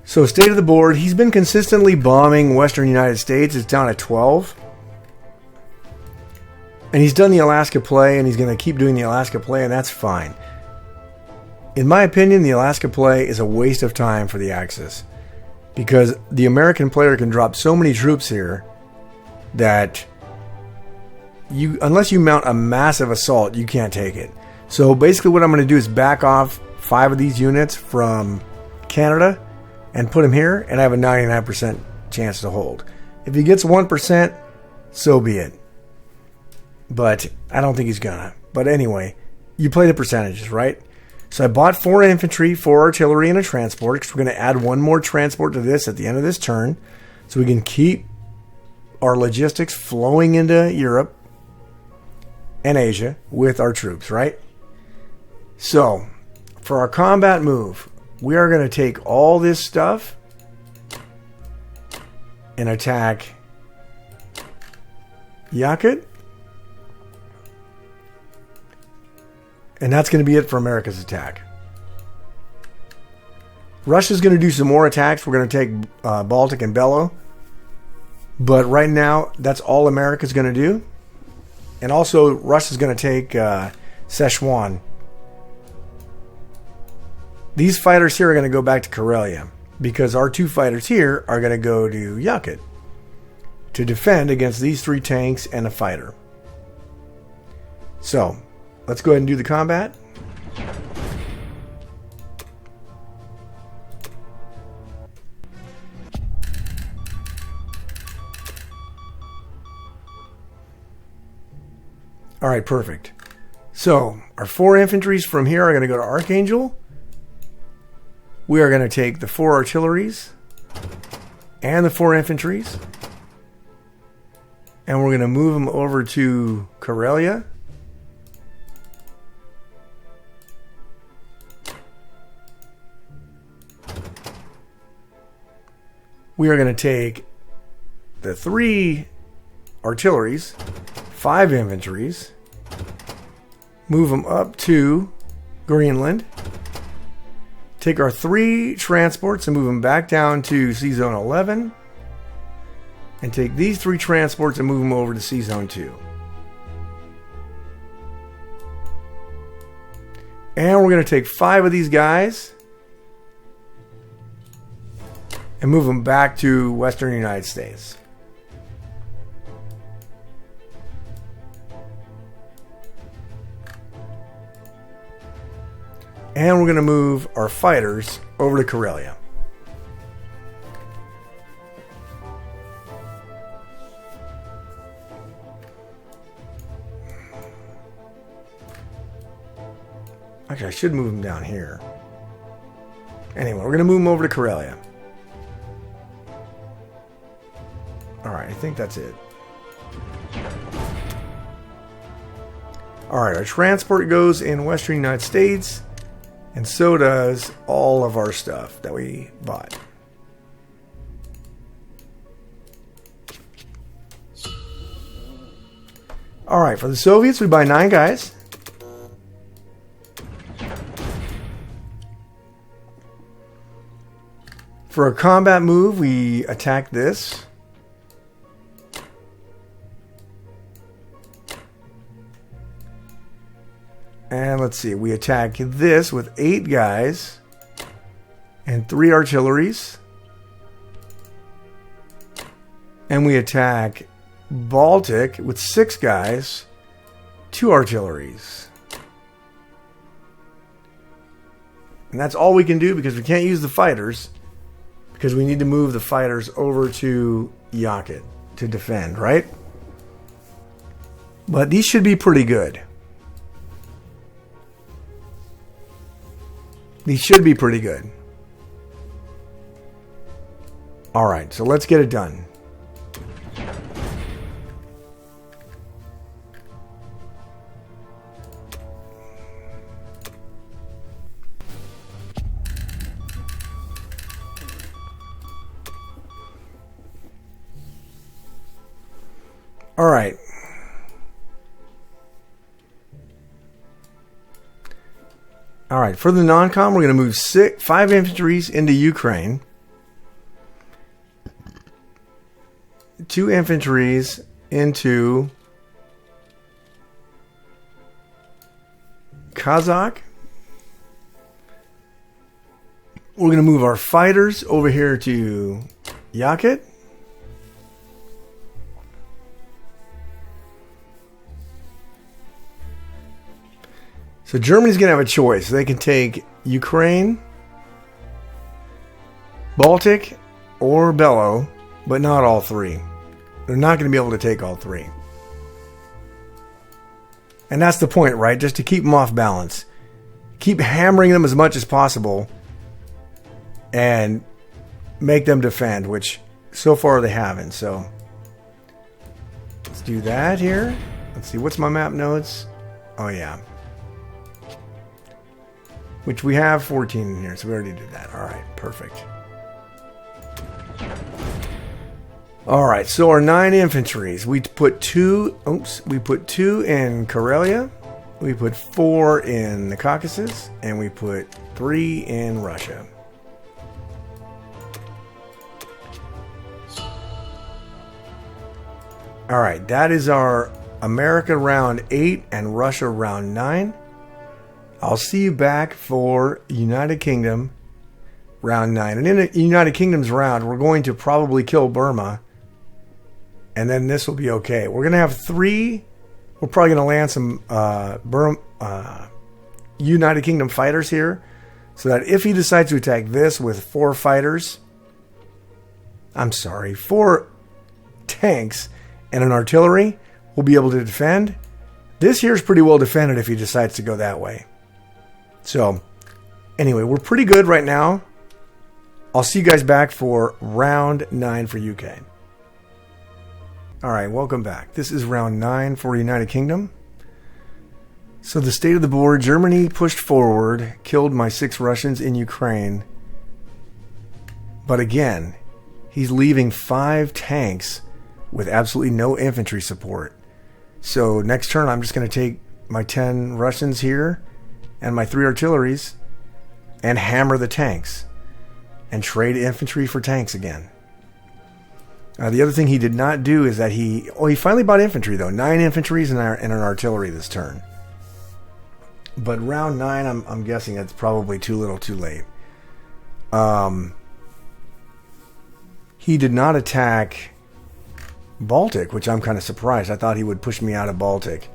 [SPEAKER 1] So, state of the board, he's been consistently bombing Western United States. It's down at 12. And he's done the Alaska play, and he's going to keep doing the Alaska play, and that's fine. In my opinion, the Alaska play is a waste of time for the Axis, because the American player can drop so many troops here that unless you mount a massive assault, you can't take it. So basically what I'm going to do is back off 5 of these units from Canada and put him here, and I have a 99% chance to hold. If he gets 1%, so be it. But I don't think he's gonna. But anyway, you play the percentages, right? So I bought 4 infantry, 4 artillery, and a transport, because we're going to add 1 more transport to this at the end of this turn, so we can keep our logistics flowing into Europe and Asia with our troops, right? So, for our combat move, we are going to take all this stuff and attack Yakut. And that's going to be it for America's attack. Russia's going to do some more attacks. We're going to take Baltic and Belo. But right now, that's all America's going to do. And also, Russia's going to take Sichuan. These fighters here are going to go back to Karelia, because our 2 fighters here are going to go to Yakut to defend against these 3 tanks and a fighter. So, let's go ahead and do the combat. Alright, perfect. So, our 4 infantries from here are going to go to Archangel. We are going to take the 4 artilleries and the 4 infantries, and we're going to move them over to Karelia. We are going to take the 3 artilleries, 5 infantries, move them up to Greenland, take our 3 transports and move them back down to Sea Zone 11, and take these 3 transports and move them over to Sea Zone 2. And we're going to take 5 of these guys and move them back to Western United States. And we're going to move our fighters over to Karelia. Actually, I should move them down here. Anyway, we're going to move them over to Karelia. Alright, I think that's it. Alright, our transport goes in Western United States, and so does all of our stuff that we bought. Alright, for the Soviets, we buy 9 guys. For a combat move, we attack this. And let's see, we attack this with 8 guys and 3 artilleries. And we attack Baltic with 6 guys, 2 artilleries. And that's all we can do, because we can't use the fighters, because we need to move the fighters over to Yakut to defend, right? But these should be pretty good. These should be pretty good. Alright, so let's get it done. Alright. Alright, for the non-com, we're going to move 5 infantries into Ukraine. 2 infantries into Kazakh. We're going to move our fighters over here to Yakut. So Germany's going to have a choice. They can take Ukraine, Baltic, or Bello, but not all three. They're not going to be able to take all three. And that's the point, right? Just to keep them off balance. Keep hammering them as much as possible and make them defend, which so far they haven't. So let's do that here. Let's see, what's my map notes? Oh yeah. Which we have 14 in here, so we already did that. All right, perfect. All right, so our 9 infantries. We put 2. We put 2 in Karelia. We put 4 in the Caucasus, and we put 3 in Russia. All right, that is our America round 8 and Russia round 9. I'll see you back for United Kingdom round 9. And in the United Kingdom's round, we're going to probably kill Burma. And then this will be okay. We're going to have 3. We're probably going to land some United Kingdom fighters here. So that if he decides to attack this with 4 fighters. I'm sorry, 4 tanks and an artillery, we'll be able to defend. This here is pretty well defended if he decides to go that way. So, anyway, we're pretty good right now. I'll see you guys back for round 9 for UK. Alright, welcome back. This is round 9 for United Kingdom. So the state of the board, Germany pushed forward, killed my 6 Russians in Ukraine. But again, he's leaving 5 tanks with absolutely no infantry support. So next turn I'm just going to take my 10 Russians here and my 3 artilleries and hammer the tanks and trade infantry for tanks again. The other thing he did not do is that he finally bought infantry though. 9 infantries and an artillery this turn. But round 9, I'm guessing it's probably too little too late. He did not attack Baltic, which I'm kind of surprised. I thought he would push me out of Baltic.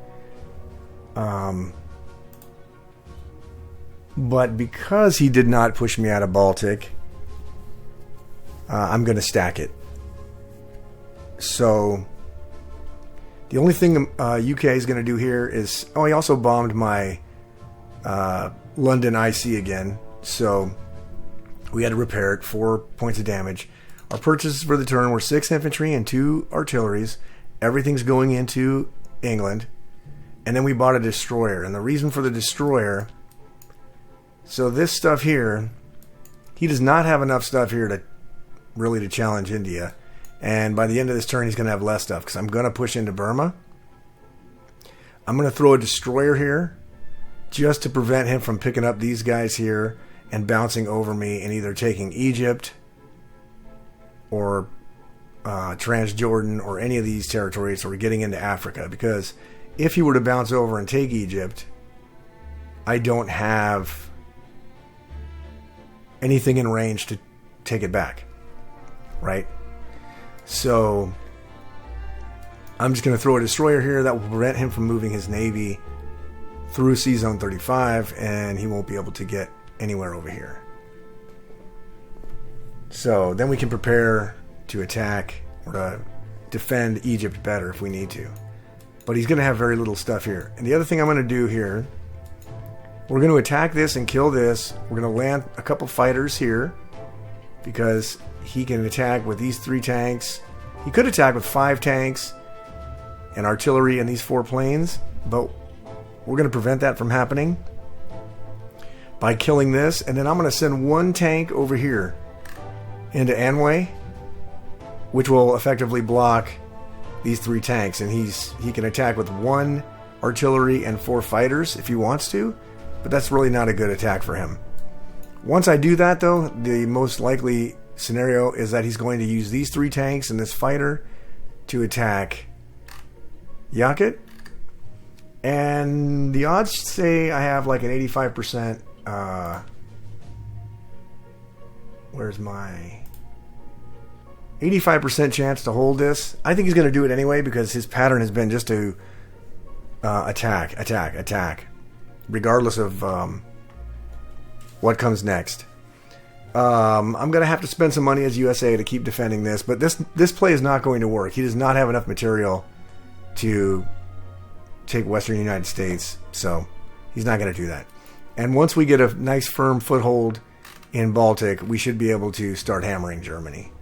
[SPEAKER 1] But because he did not push me out of Baltic, I'm going to stack it. So the only thing UK is going to do here is... he also bombed my London IC again. So we had to repair it. 4 points of damage. Our purchases for the turn were 6 infantry and 2 artilleries. Everything's going into England. And then we bought a destroyer. And the reason for the destroyer... So this stuff here, he does not have enough stuff here to really challenge India. And by the end of this turn, he's going to have less stuff because I'm going to push into Burma. I'm going to throw a destroyer here just to prevent him from picking up these guys here and bouncing over me and either taking Egypt or Transjordan or any of these territories or getting into Africa. Because if he were to bounce over and take Egypt, I don't have anything in range to take it back, right? So I'm just going to throw a destroyer here that will prevent him from moving his navy through Sea Zone 35, and he won't be able to get anywhere over here. So then we can prepare to attack or to defend Egypt better if we need to. But he's going to have very little stuff here. And the other thing I'm going to do here, we're going to attack this and kill this. We're going to land a couple fighters here because he can attack with these 3 tanks. He could attack with 5 tanks and artillery and these 4 planes, but we're going to prevent that from happening by killing this. And then I'm going to send 1 tank over here into Anhui, which will effectively block these 3 tanks. And he can attack with 1 artillery and 4 fighters if he wants to. But that's really not a good attack for him. Once I do that, though, the most likely scenario is that he's going to use these 3 tanks and this fighter to attack Yakut. And the odds say I have like an 85%. Where's my 85% chance to hold this? I think he's going to do it anyway because his pattern has been just to attack, regardless of what comes next. I'm going to have to spend some money as USA to keep defending this, but this play is not going to work. He does not have enough material to take Western United States, so he's not going to do that. And once we get a nice firm foothold in Baltic, we should be able to start hammering Germany.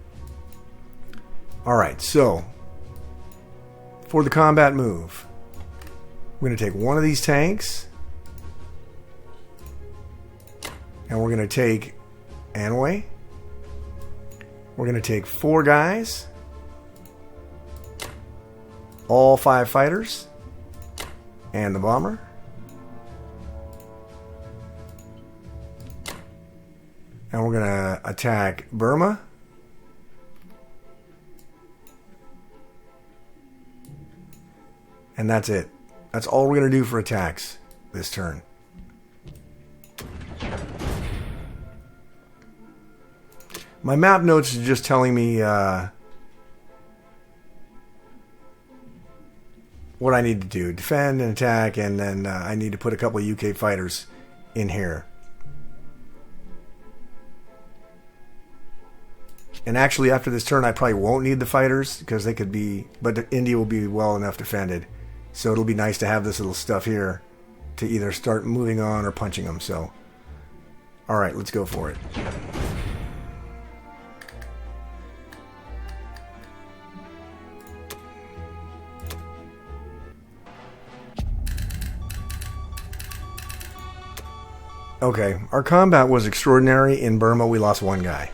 [SPEAKER 1] Alright, so for the combat move, we're going to take one of these tanks, and we're going to take Anway. We're going to take 4 guys, all 5 fighters, and the bomber. And we're going to attack Burma. And that's it. That's all we're going to do for attacks this turn. My map notes are just telling me what I need to do. Defend and attack, and then I need to put a couple of UK fighters in here. And actually, after this turn, I probably won't need the fighters because they could be... But India will be well enough defended. So it'll be nice to have this little stuff here to either start moving on or punching them. So, alright, let's go for it. Okay, our combat was extraordinary. In Burma, we lost 1 guy.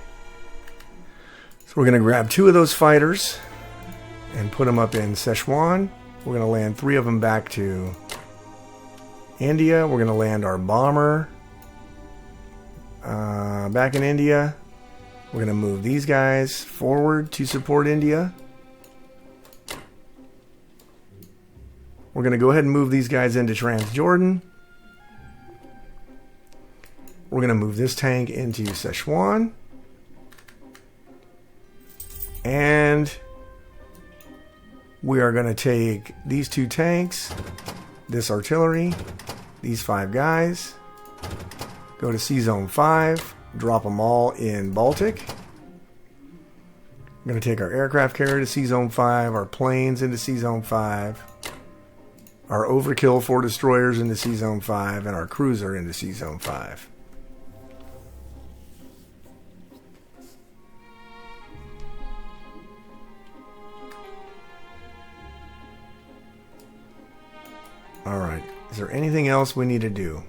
[SPEAKER 1] So we're going to grab 2 of those fighters and put them up in Szechuan. We're going to land 3 of them back to India. We're going to land our bomber back in India. We're going to move these guys forward to support India. We're going to go ahead and move these guys into Transjordan. We're going to move this tank into Szechuan. And we are going to take these 2 tanks, this artillery, these 5 guys, go to C-Zone 5, drop them all in Baltic. We're going to take our aircraft carrier to C-Zone 5, our planes into C-Zone 5, our overkill 4 destroyers into C-Zone 5, and our cruiser into C-Zone 5. Alright, is there anything else we need to do?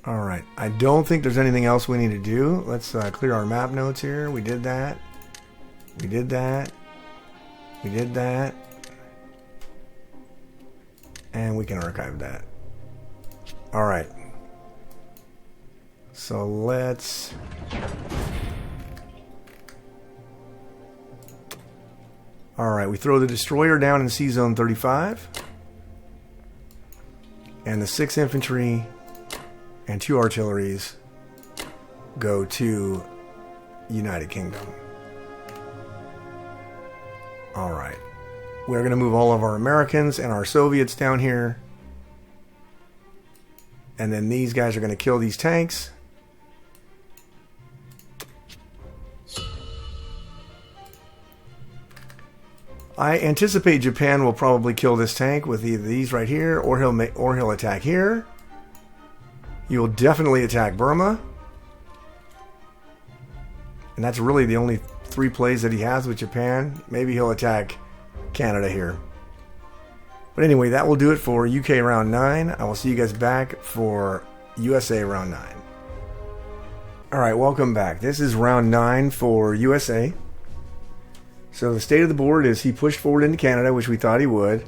[SPEAKER 1] Alright, I don't think there's anything else we need to do. Let's clear our map notes here. We did that. We did that. We did that. And we can archive that. Alright. So let's... Alright, we throw the destroyer down in C-Zone 35. And the 6 infantry and 2 artilleries go to United Kingdom. Alright. We're going to move all of our Americans and our Soviets down here. And then these guys are going to kill these tanks. I anticipate Japan will probably kill this tank with either these right here, or he'll attack here. He will definitely attack Burma, and that's really the only 3 plays that he has with Japan. Maybe he'll attack Canada here. But anyway, that will do it for UK round 9. I will see you guys back for USA round 9. Alright, welcome back. This is round 9 for USA. So the state of the board is he pushed forward into Canada, which we thought he would.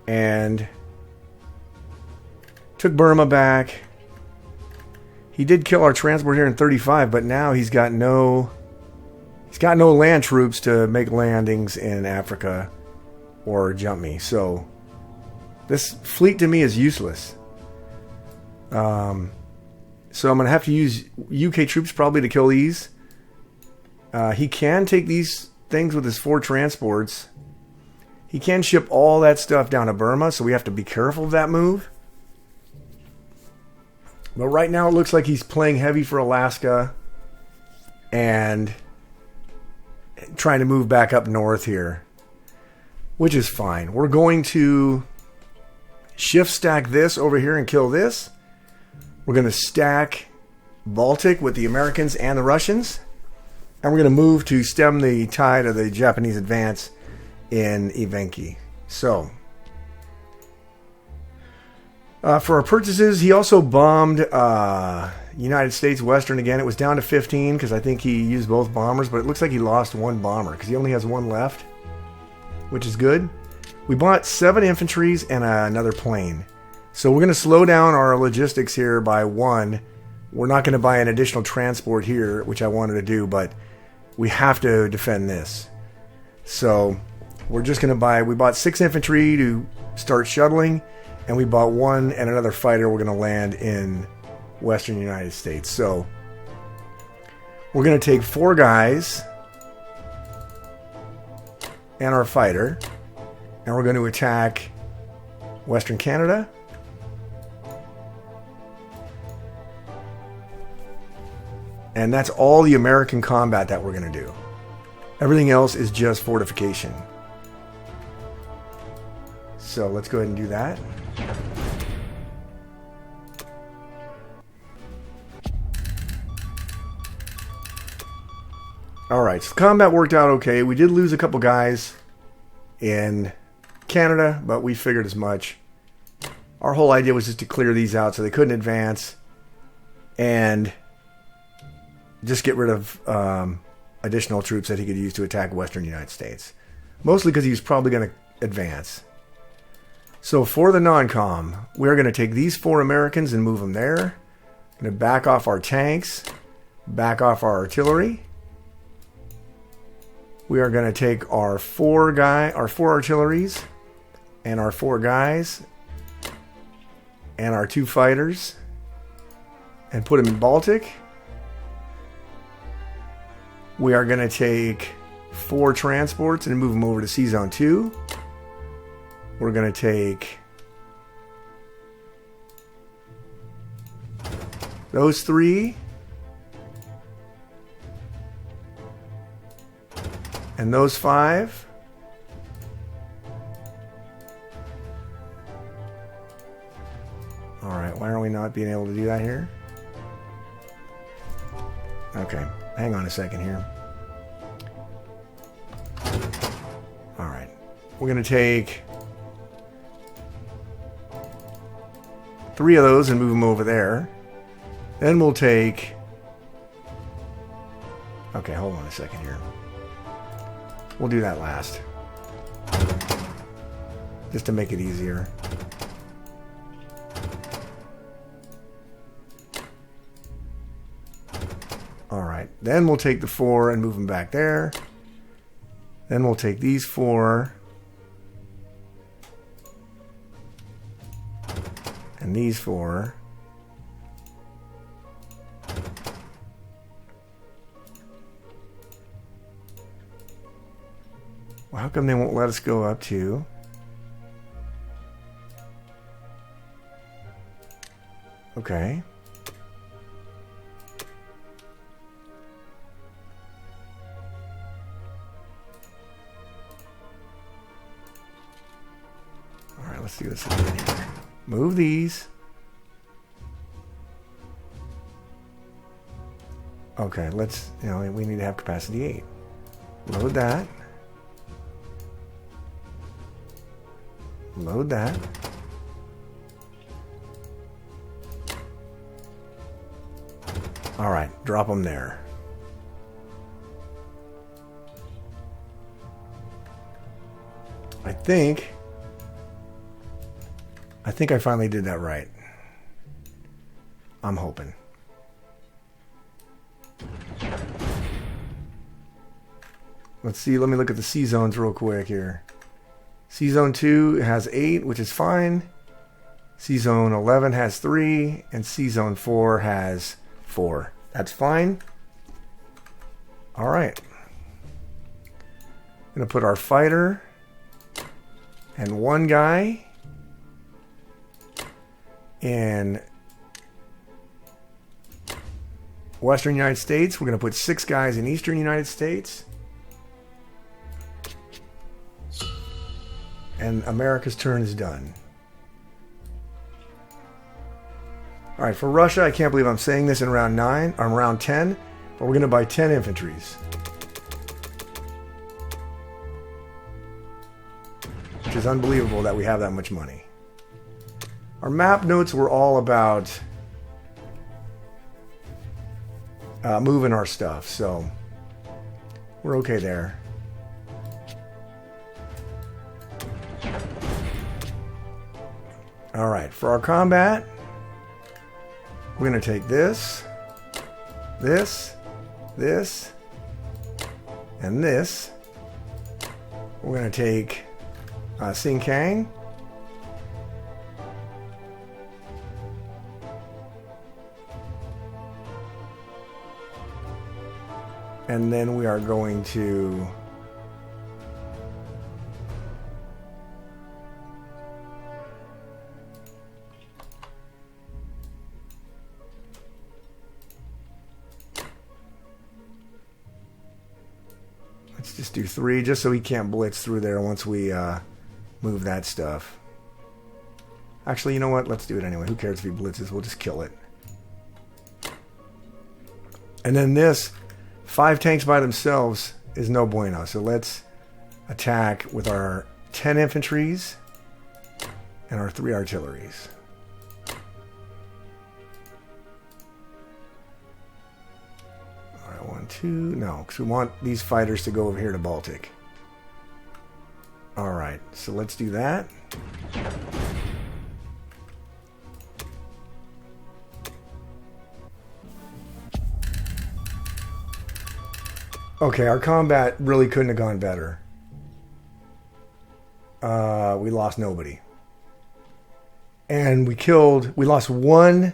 [SPEAKER 1] And took Burma back. He did kill our transport here in 35, but now he's got no He's got no land troops to make landings in Africa or jump me. So this fleet to me is useless. So I'm going to have to use UK troops probably to kill these. He can take these things with his 4 transports. He can ship all that stuff down to Burma, so we have to be careful of that move. But right now it looks like he's playing heavy for Alaska and trying to move back up north here, which is fine. We're going to shift stack this over here and kill this. We're going to stack Baltic with the Americans and the Russians. And we're going to move to stem the tide of the Japanese advance in Evenki. So, for our purchases, he also bombed United States Western again. It was down to 15 because I think he used both bombers, but it looks like he lost 1 bomber because he only has 1 left, which is good. We bought 7 infantries and another plane. So we're going to slow down our logistics here by 1. We're not going to buy an additional transport here, which I wanted to do, but we have to defend this. So we're just going to buy, we bought 6 infantry to start shuttling, and we bought 1 and another fighter we're going to land in Western United States. So we're going to take 4 guys and our fighter, and we're going to attack Western Canada. And that's all the American combat that we're going to do. Everything else is just fortification. So let's go ahead and do that. Alright, so combat worked out okay. We did lose a couple guys in Canada, but we figured as much. Our whole idea was just to clear these out so they couldn't advance and just get rid of additional troops that he could use to attack Western United States. Mostly because he was probably going to advance. So for the non-com, we're going to take these 4 Americans and move them there. Going to back off our tanks, back off our artillery. We are going to take our 4 artilleries and our 4 guys and our 2 fighters and put them in Baltic. We are going to take 4 transports and move them over to Sea Zone 2. We're going to take those 3 and those 5. Alright, why are we not being able to do that here? Okay, hang on a second here. Alright, we're going to take 3 of those and move them over there. Then we'll take... Okay, hold on a second here. We'll do that last. Just to make it easier. Alright, then we'll take the 4 and move them back there. Then we'll take these 4. And these 4. Well, how come they won't let us go up to... Okay. Alright, let's do this again here. Move these. Okay, let's, we need to have capacity 8. Load that. Load that. Alright, drop them there. I think I finally did that right. I'm hoping. Let's see. Let me look at the sea zones real quick here. Sea Zone 2 has 8, which is fine. Sea Zone 11 has 3, and Sea Zone 4 has 4. That's fine. All right. Gonna put our fighter and one guy in Western United States. We're gonna put 6 guys in Eastern United States. And America's turn is done. All right, for Russia, I can't believe I'm saying this in round 9, or round 10, but we're going to buy 10 infantries. Which is unbelievable that we have that much money. Our map notes were all about moving our stuff, so we're okay there. All right, for our combat, we're going to take this, this, this, and this. We're going to take Sing Kang. And then we are going to let's just do 3, just so he can't blitz through there once we move that stuff. Actually, you know what? Let's do it anyway. Who cares if he blitzes? We'll just kill it. And then this, 5 tanks by themselves is no bueno. So let's attack with our 10 infantries and our 3 artilleries. All right, 1, 2. No, because we want these fighters to go over here to Baltic. All right, so let's do that. Okay, our combat really couldn't have gone better. We lost nobody. And we lost 1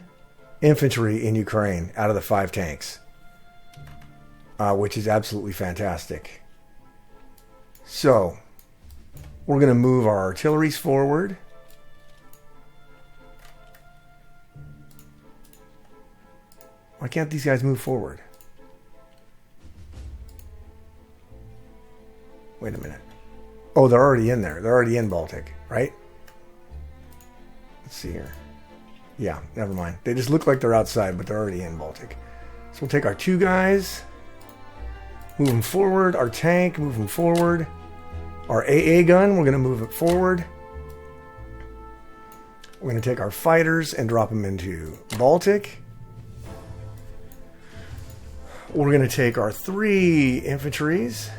[SPEAKER 1] infantry in Ukraine out of the 5 tanks. Which is absolutely fantastic. So, we're going to move our artilleries forward. Why can't these guys move forward? Wait a minute. Oh, they're already in there. They're already in Baltic, right? Let's see here. Yeah, never mind. They just look like they're outside, but they're already in Baltic. So we'll take our 2 guys, move them forward. Our tank, move them forward. Our AA gun, we're going to move it forward. We're going to take our fighters and drop them into Baltic. We're going to take our 3 infantries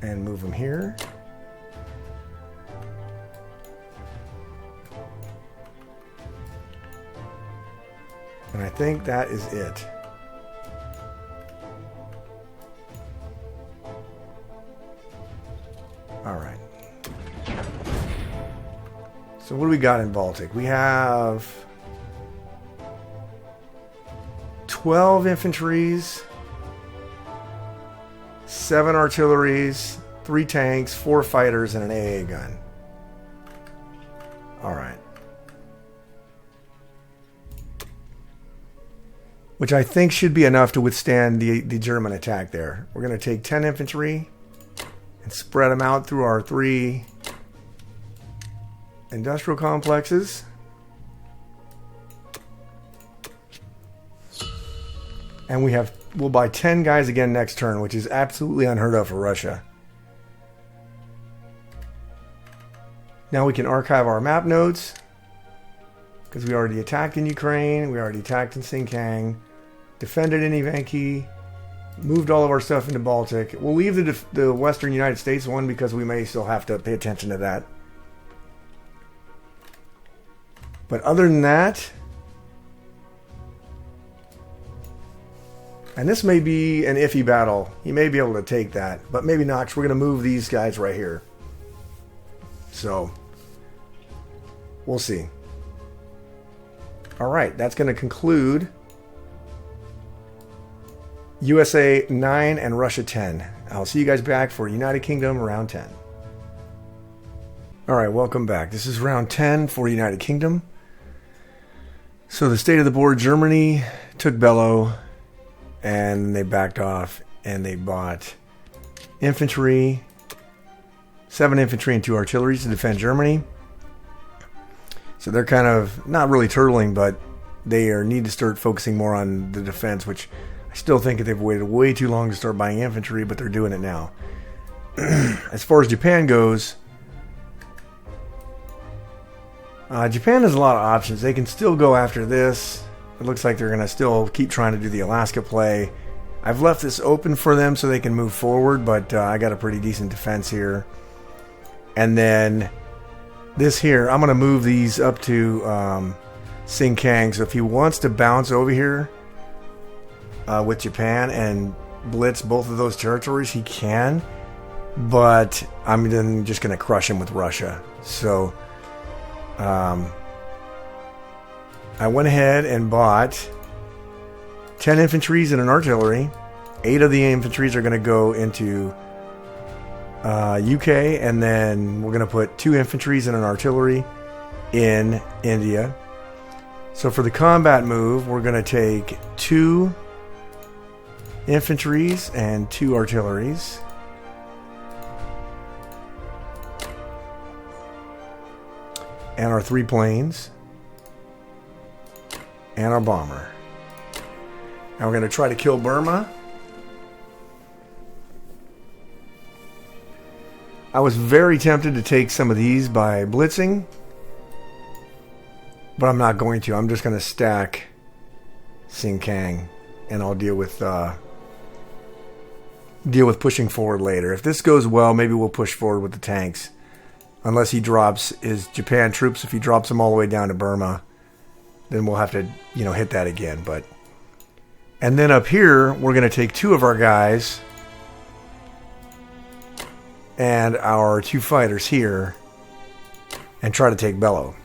[SPEAKER 1] and move them here. And I think that is it. All right. So what do we got in Baltic? We have 12 infantries, 7 artilleries, 3 tanks, 4 fighters, and an AA gun. All right. Which I think should be enough to withstand the German attack there. We're going to take 10 infantry and spread them out through our 3 industrial complexes. And we'll buy 10 guys again next turn, which is absolutely unheard of for Russia. Now we can archive our map notes, because we already attacked in Ukraine, we already attacked in Xinjiang, defended in Ivanki, moved all of our stuff into Baltic. We'll leave the Western United States one because we may still have to pay attention to that. But other than that, And this may be an iffy battle. He may be able to take that, but maybe not, 'cause we're going to move these guys right here. So, we'll see. All right, that's going to conclude USA 9 and Russia 10. I'll see you guys back for United Kingdom round 10. All right, welcome back. This is round 10 for United Kingdom. So the state of the board, Germany took Bello, and they backed off, and they bought infantry, 7 infantry and 2 artillery to defend Germany. So they're kind of not really turtling, but they need to start focusing more on the defense, which I still think they've waited way too long to start buying infantry, but they're doing it now. As far as Japan goes, Japan has a lot of options. They can still go after this. It looks like they're going to still keep trying to do the Alaska play. I've left this open for them so they can move forward, but I got a pretty decent defense here. And then this here, I'm going to move these up to Sinkang. So if he wants to bounce over here with Japan and blitz both of those territories, he can. But I'm then just going to crush him with Russia. So I went ahead and bought 10 infantries and an artillery. 8 of the infantries are going to go into UK, and then we're going to put 2 infantries and an artillery in India. So for the combat move, we're going to take 2 infantries and 2 artilleries. And our 3 planes. And our bomber. And we're going to try to kill Burma. I was very tempted to take some of these by blitzing, but I'm not going to. I'm just going to stack Sinkang, and I'll deal with pushing forward later. If this goes well, maybe we'll push forward with the tanks. Unless he drops his Japan troops, if he drops them all the way down to Burma, then we'll have to, hit that again. And then up here, we're going to take 2 of our guys and our 2 fighters here and try to take Bello.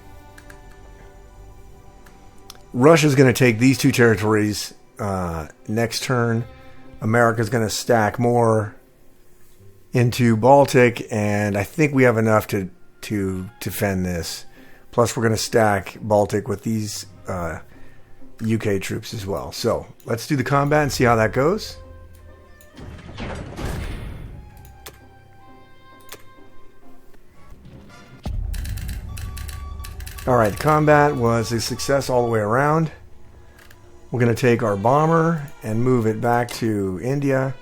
[SPEAKER 1] Russia's going to take these 2 territories next turn. America's going to stack more into Baltic, and I think we have enough to defend this. Plus, we're going to stack Baltic with these UK troops as well. So, let's do the combat and see how that goes. Alright, the combat was a success all the way around. We're going to take our bomber and move it back to India.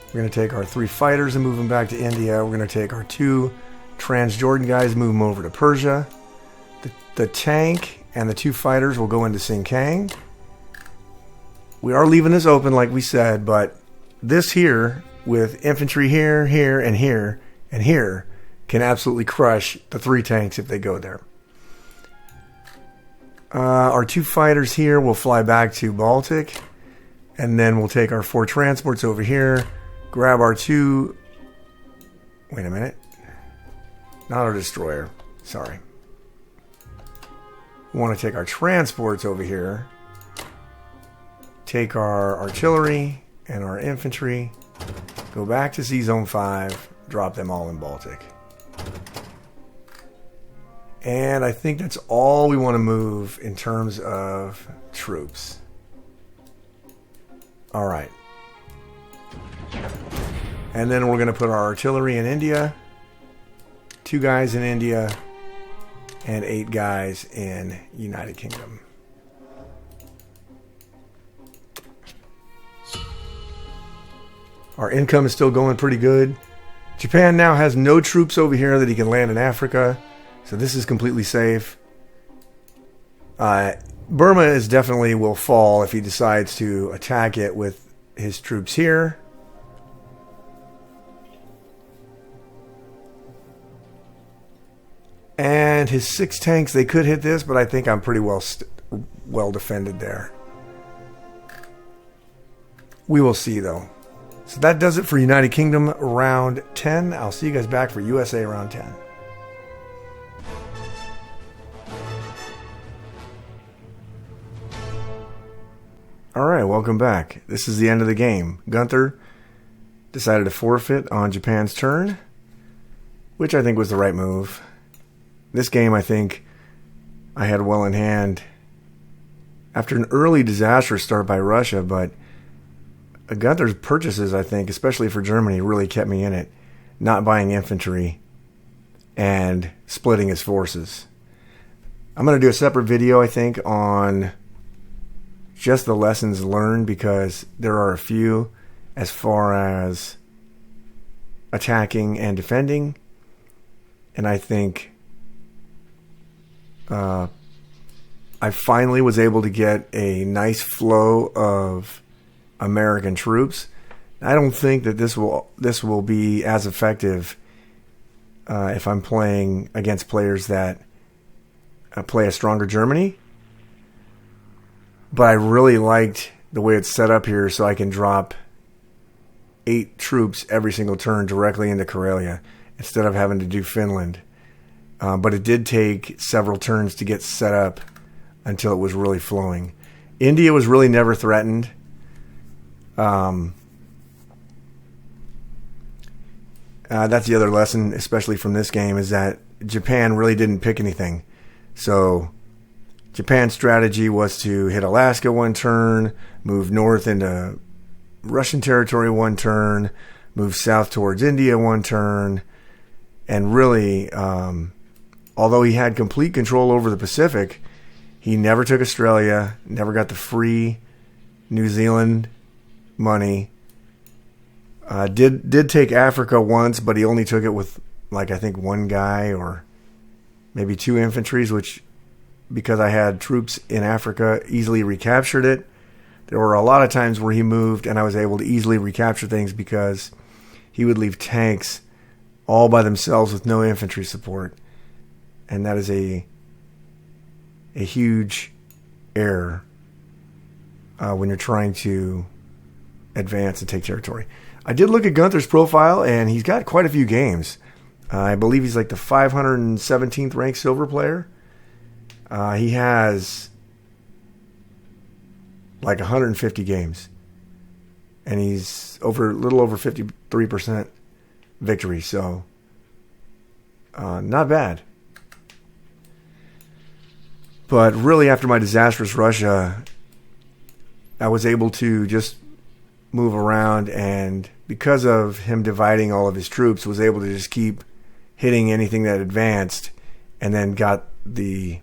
[SPEAKER 1] We're going to take our 3 fighters and move them back to India. We're going to take our 2 Transjordan guys, move them over to Persia. The tank and the 2 fighters will go into Sinkang. We are leaving this open like we said, but this here, with infantry here, here, and here, and here, can absolutely crush the 3 tanks if they go there. Our 2 fighters here will fly back to Baltic, and then we'll take our 4 transports over here, grab our 2... Wait a minute. Not our destroyer. Sorry. We want to take our transports over here, take our artillery and our infantry, go back to Z-Zone 5, drop them all in Baltic. And I think that's all we want to move in terms of troops. Alright. And then we're going to put our artillery in India, 2 guys in India, and 8 guys in United Kingdom. Our income is still going pretty good. Japan now has no troops over here that he can land in Africa, so this is completely safe. Burma is definitely will fall if he decides to attack it with his troops here. And his 6 tanks, they could hit this, but I think I'm pretty well defended there. We will see, though. So that does it for United Kingdom round 10. I'll see you guys back for USA round 10. Alright, welcome back. This is the end of the game. Gunther decided to forfeit on Japan's turn, which I think was the right move. This game, I think, I had well in hand after an early disastrous start by Russia, but Gunther's purchases, I think, especially for Germany, really kept me in it. Not buying infantry and splitting his forces. I'm going to do a separate video, I think, on just the lessons learned, because there are a few as far as attacking and defending. And I think I finally was able to get a nice flow of American troops. I don't think that this will be as effective if I'm playing against players that play a stronger Germany. But I really liked the way it's set up here, so I can drop 8 troops every single turn directly into Karelia instead of having to do Finland. But it did take several turns to get set up until it was really flowing. India was really never threatened. That's the other lesson, especially from this game, is that Japan really didn't pick anything. So Japan's strategy was to hit Alaska one turn, move north into Russian territory one turn, move south towards India one turn, and really, although he had complete control over the Pacific, he never took Australia, never got the free New Zealand money. Did take Africa once, but he only took it with, like, I think one guy or maybe 2 infantries, which, because I had troops in Africa, easily recaptured it. There were a lot of times where he moved and I was able to easily recapture things because he would leave tanks all by themselves with no infantry support. And that is a huge error when you're trying to advance and take territory. I did look at Gunther's profile, and he's got quite a few games. I believe he's like the 517th ranked silver player. He has like 150 games, and he's a little over 53% victory, so not bad. But really, after my disastrous Russia, I was able to just move around, and because of him dividing all of his troops, was able to just keep hitting anything that advanced, and then got the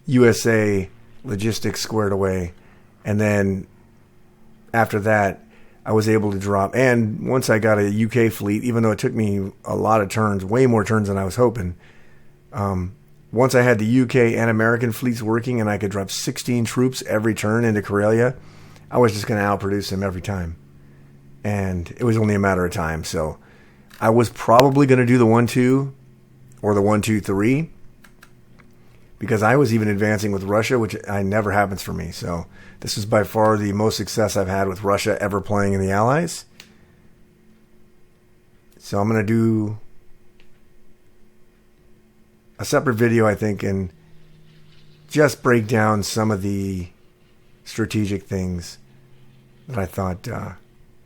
[SPEAKER 1] USA logistics squared away. And then after that, I was able to drop. And once I got a UK fleet, even though it took me a lot of turns, way more turns than I was hoping, once I had the UK and American fleets working and I could drop 16 troops every turn into Karelia, I was just going to outproduce him every time. And it was only a matter of time. So I was probably going to do the 1-2 or the 1-2-3, because I was even advancing with Russia, which never happens for me. So this is by far the most success I've had with Russia ever playing in the Allies. So I'm going to do a separate video, I think, and just break down some of the strategic things that I thought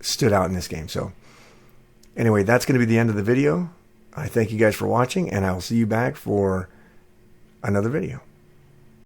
[SPEAKER 1] stood out in this game. So anyway, that's going to be the end of the video. I thank you guys for watching, and I will see you back for another video.